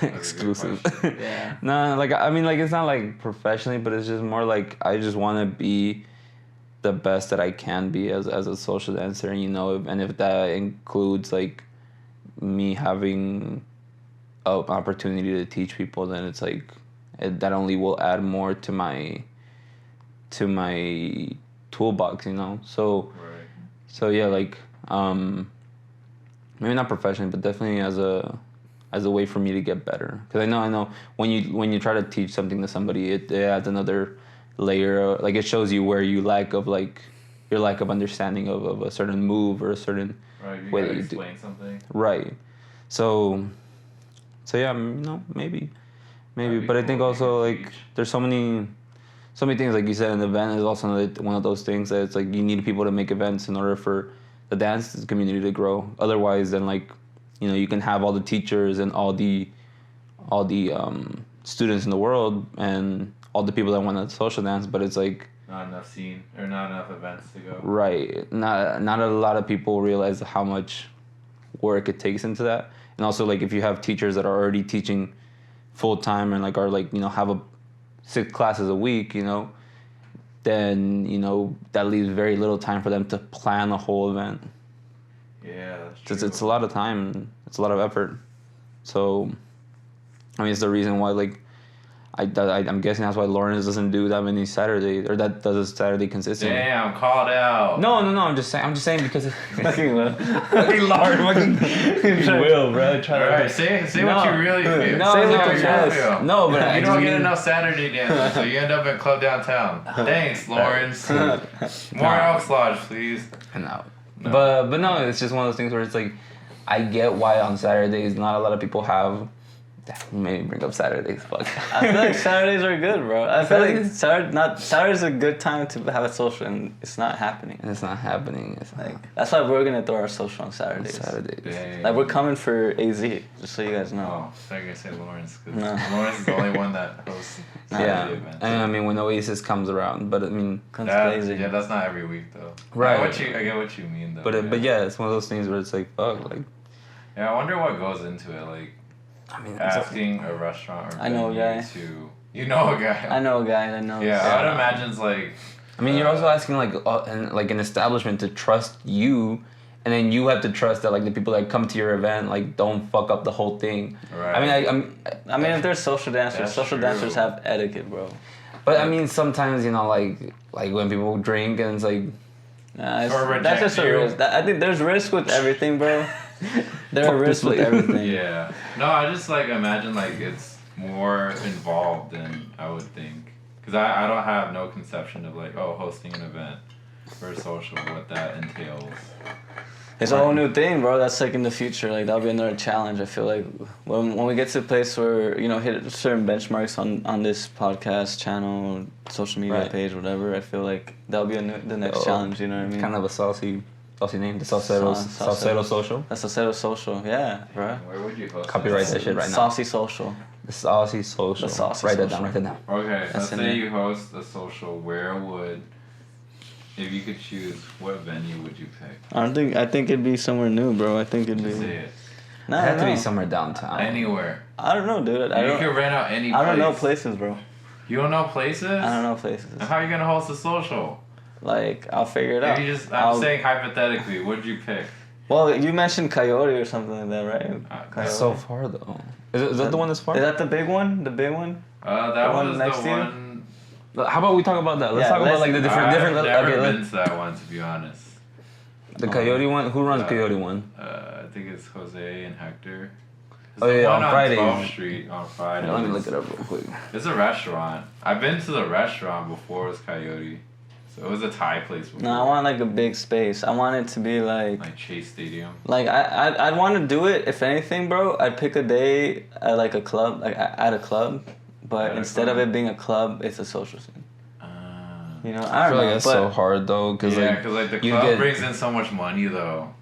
exclusive. Yeah. No, like I mean, like it's not like professionally, but it's just more like I just want to be the best that I can be as a social dancer, and if that includes like me having an opportunity to teach people, then it's like that only will add more to my toolbox, So Right. so yeah, like maybe not professionally, but definitely as a way for me to get better. Because I know when you try to teach something to somebody, it adds another layer. Like it shows you where you lack of understanding of a certain move or a certain Right. You way gotta that you do. explain something. Right. So yeah, maybe. That'd be But I think cool if you also could like teach. there's so many things, like you said, an event is also one of those things that it's like you need people to make events in order for the dance community to grow. Otherwise, then like you can have all the teachers and all the students in the world and all the people that want to social dance, but it's like Not enough scene or not enough events to go. right. Not a lot of people realize how much work it takes into that, and also like if you have teachers that are already teaching full time and like are like have 6 classes a week, then that leaves very little time for them to plan a whole event. Yeah, that's true. It's a lot of time. It's a lot of effort. So, I mean, it's the reason why, like, I'm guessing that's why Lawrence doesn't do that many Saturdays, or that does a Saturday consistently. Damn, called out. No. I'm just saying because Fucking well. fucking Lord, fucking will, bro. Try All to right, say what you really feel. No, say no, what you no. really feel. No, but I you just don't get mean- enough Saturday dances, so you end up at Club Downtown. Thanks, Lawrence. More Elks Lodge, please. No. No. But no, it's just one of those things where it's like, I get why on Saturdays not a lot of people have. Maybe bring up Saturdays, fuck. I feel like Saturdays are good, bro. I feel like Saturday's a good time to have a social, and it's not happening. And it's not happening. It's Like that's why we're gonna throw our social on Saturdays. Saturdays. Dang. Like we're coming for AZ, just so you guys know. Oh, I thought you were gonna say Lawrence, because No. Lawrence is the only one that hosts Yeah, Saturday events. and I mean when Oasis comes around, but I mean, Comes That- crazy. yeah, that's not every week though. Right. I get what you mean though. but yeah, it's one of those things where it's like, fuck, like, Yeah, I wonder what goes into it, like I mean, asking a restaurant or I know a venue guy. to. You know a guy. I know a guy that knows. Yeah, I would imagine it's like. I mean, you're also asking an establishment to trust you, and then you have to trust that like the people that come to your event like don't fuck up the whole thing. Right. I mean, I mean, if they're social dancers, That's social true. dancers have etiquette, bro. but I mean sometimes like when people drink and it's like Nah, Or reject that's just a you. risk. I think there's risk with everything, bro. There are risks with everything. Yeah. No, I just like imagine like it's more involved than I would think. Because I don't have no conception of like, hosting an event for a social, what that entails. It's a whole new thing, bro. That's like in the future. Like that'll be another challenge. I feel like when we get to a place where hit certain benchmarks on this podcast channel, social media page, whatever. I feel like that'll be the next challenge. You know what I mean? Kind of a saucy name, the Sauceros social. That's Sauceros social. Yeah, bro. Where would you host? Copyright that shit right now. Saucy social. The saucy social. The saucy write that social. down. Write that down. Okay, That's let's in say there. you host a social. Where would, if you could choose, what venue would you pick? I think it'd be somewhere new, bro. I think it'd be. Say it. Nah, It I had to don't be know. somewhere downtown. Anywhere. I don't know, dude. You could rent out any place. I don't know places, bro. You don't know places? I don't know places. How are you gonna host a social? Like I'll figure it out. I'm saying hypothetically, what'd you pick? Well, you mentioned Coyote or something like that, right? That's It's so far though. Is that the one that's far? Is that the big one? The big one? That one was next the to you? one. How about we talk about that? Let's Yeah, talk about like the different. I've never Okay, been to that one, to be honest. the Coyote one. Who runs Coyote one? I think it's Jose and Hector. It's Oh, the yeah, one on Fridays. 12th Street on Friday. Let me look it up real quick. It's a restaurant. I've been to the restaurant before it was Coyote. So it was a Thai place before. No, I want like a big space. I want it to be Like Chase Stadium. like I'd want to do it. If anything, bro, I'd pick a day at like a club, like at a club, but At a instead club? of it being a club, it's a social scene. You know, I I feel don't like know, that's but so hard though, because Yeah, because like the you club get- brings in so much money though.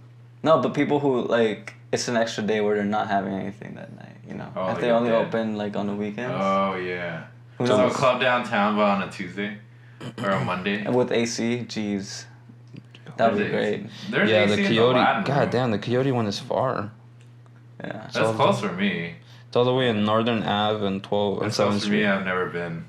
no, but people who like it's an extra day where they're not having anything that night. You know, Oh, if they they get only dead. open like on the weekends. Oh yeah. Who So a knows? club downtown, but on a Tuesday or a Monday. With AC, jeez, that'd be great. There's yeah, AC the in Coyote. Latin God room. damn, the Coyote one is far. Yeah. That's So- close for me. It's all the way in Northern Ave and 12 and That's 7th close for me. Street. I've never been.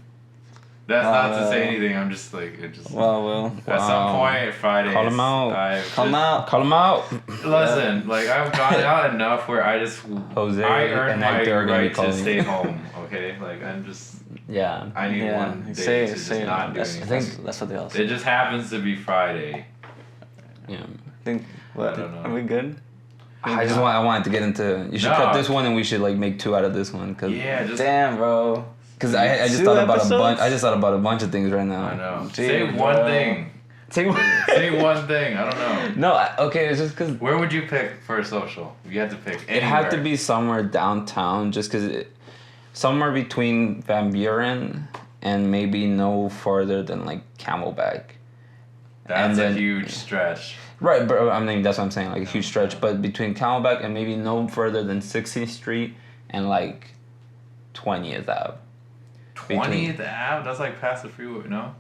That's not to say anything. I'm just like it just. Well. At some point, Fridays. Call 'em out. Come out. Call them out. Listen, like I've gone out enough where I just Jose I earned and my Hector are gonna be right to calling stay you. home. Okay, like I'm just Yeah. I need Yeah. one day Say to it. just Say it. not do That's, anything. that's what they all say. It just happens to be Friday. Yeah. Think. What? I don't know. Are we good? I wanted to get into. You should No. cut this one, and we should like make 2 out of this one, cause Yeah, just Damn, bro. I just 2 thought about a episodes? bunch. I just thought about a bunch of things right now. I know. Gee, Say one bro. thing. Say one. Say one thing. I don't know. No, okay, it's just because Where would you pick for a social? You had to pick. it had to anywhere. be somewhere downtown, just because somewhere between Van Buren and maybe no farther than like Camelback. That's and then- a huge stretch. Right, but I mean that's what I'm saying, like a huge stretch. But between Camelback and maybe no further than 16th Street and like 20th Ave. 20th Ave. That's like past the freeway. No.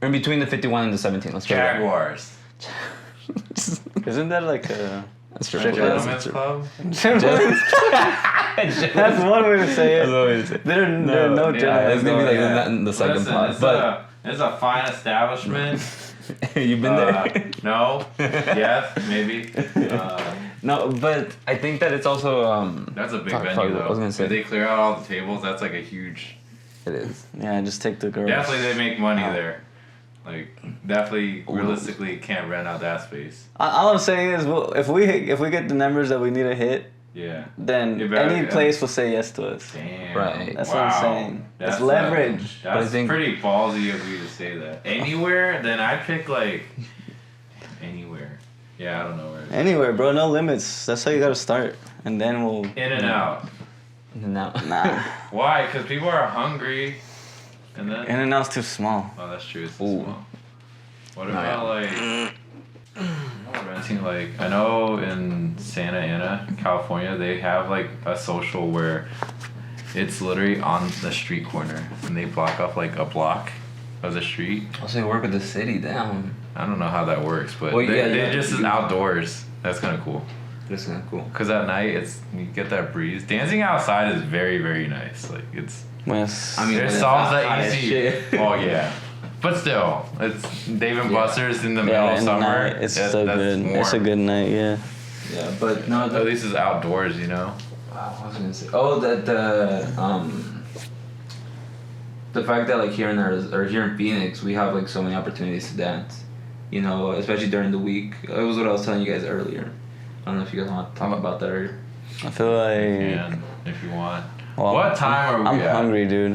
In between the 51 and the 17. Let's get it. Jaguars. Isn't that like a? That's true. Straight Gentlemen's Club. That's one way to say it. That's what we say. There are no yeah, gentlemen. It's gonna be like Yeah. that in the second Listen, part. But it's a fine establishment. you've been there. No. Yes. Maybe. No, but I think that it's also That's a big Fuck, venue though. I was gonna say. If they clear out all the tables, that's like a huge. it is. Yeah, just take the girls. Definitely, they make money there. Like, definitely, realistically, can't rent out that space. All I'm saying is, well, if we get the numbers that we need to hit, Yeah. then You better- any yeah. place will say yes to us. Damn. Right. That's what I'm saying. It's That's leverage. But I That's think- pretty ballsy of you to say that. Anywhere, then I'd pick like anywhere. Yeah, I don't know where. It is. Anywhere, bro. No limits. That's how you gotta start, and then we'll. In and out. No. Nah. Why? Because people are hungry, and then. In and out's too small. Oh, that's true. It's too Ooh. small. What No, about like renting? Like I know in Santa Ana, California, they have like a social where it's literally on the street corner, and they block off like a block of the street. Also, you work with the city down. I don't know how that works, but Well, yeah, they yeah, just is you- outdoors. That's kind of cool. That's kind of cool. Cause at night you get that breeze. Dancing outside is very very nice. Like it's. Yes. I mean, It but solves it's not hot that as easy. shit. Oh yeah, but still, it's Dave and Yeah. Buster's in the middle yeah, of in the summer. night, it's That- so that's good. It's a warm. good night. Yeah. Yeah, but no. At least it's outdoors, you know. What was I gonna say? Oh, that the fact that like here in Phoenix we have like so many opportunities to dance. you know, especially during the week. It was what I was telling you guys earlier. I don't know if you guys want to talk about that earlier. I feel like... You can, if you want. Well, What time are we I'm at? hungry, dude.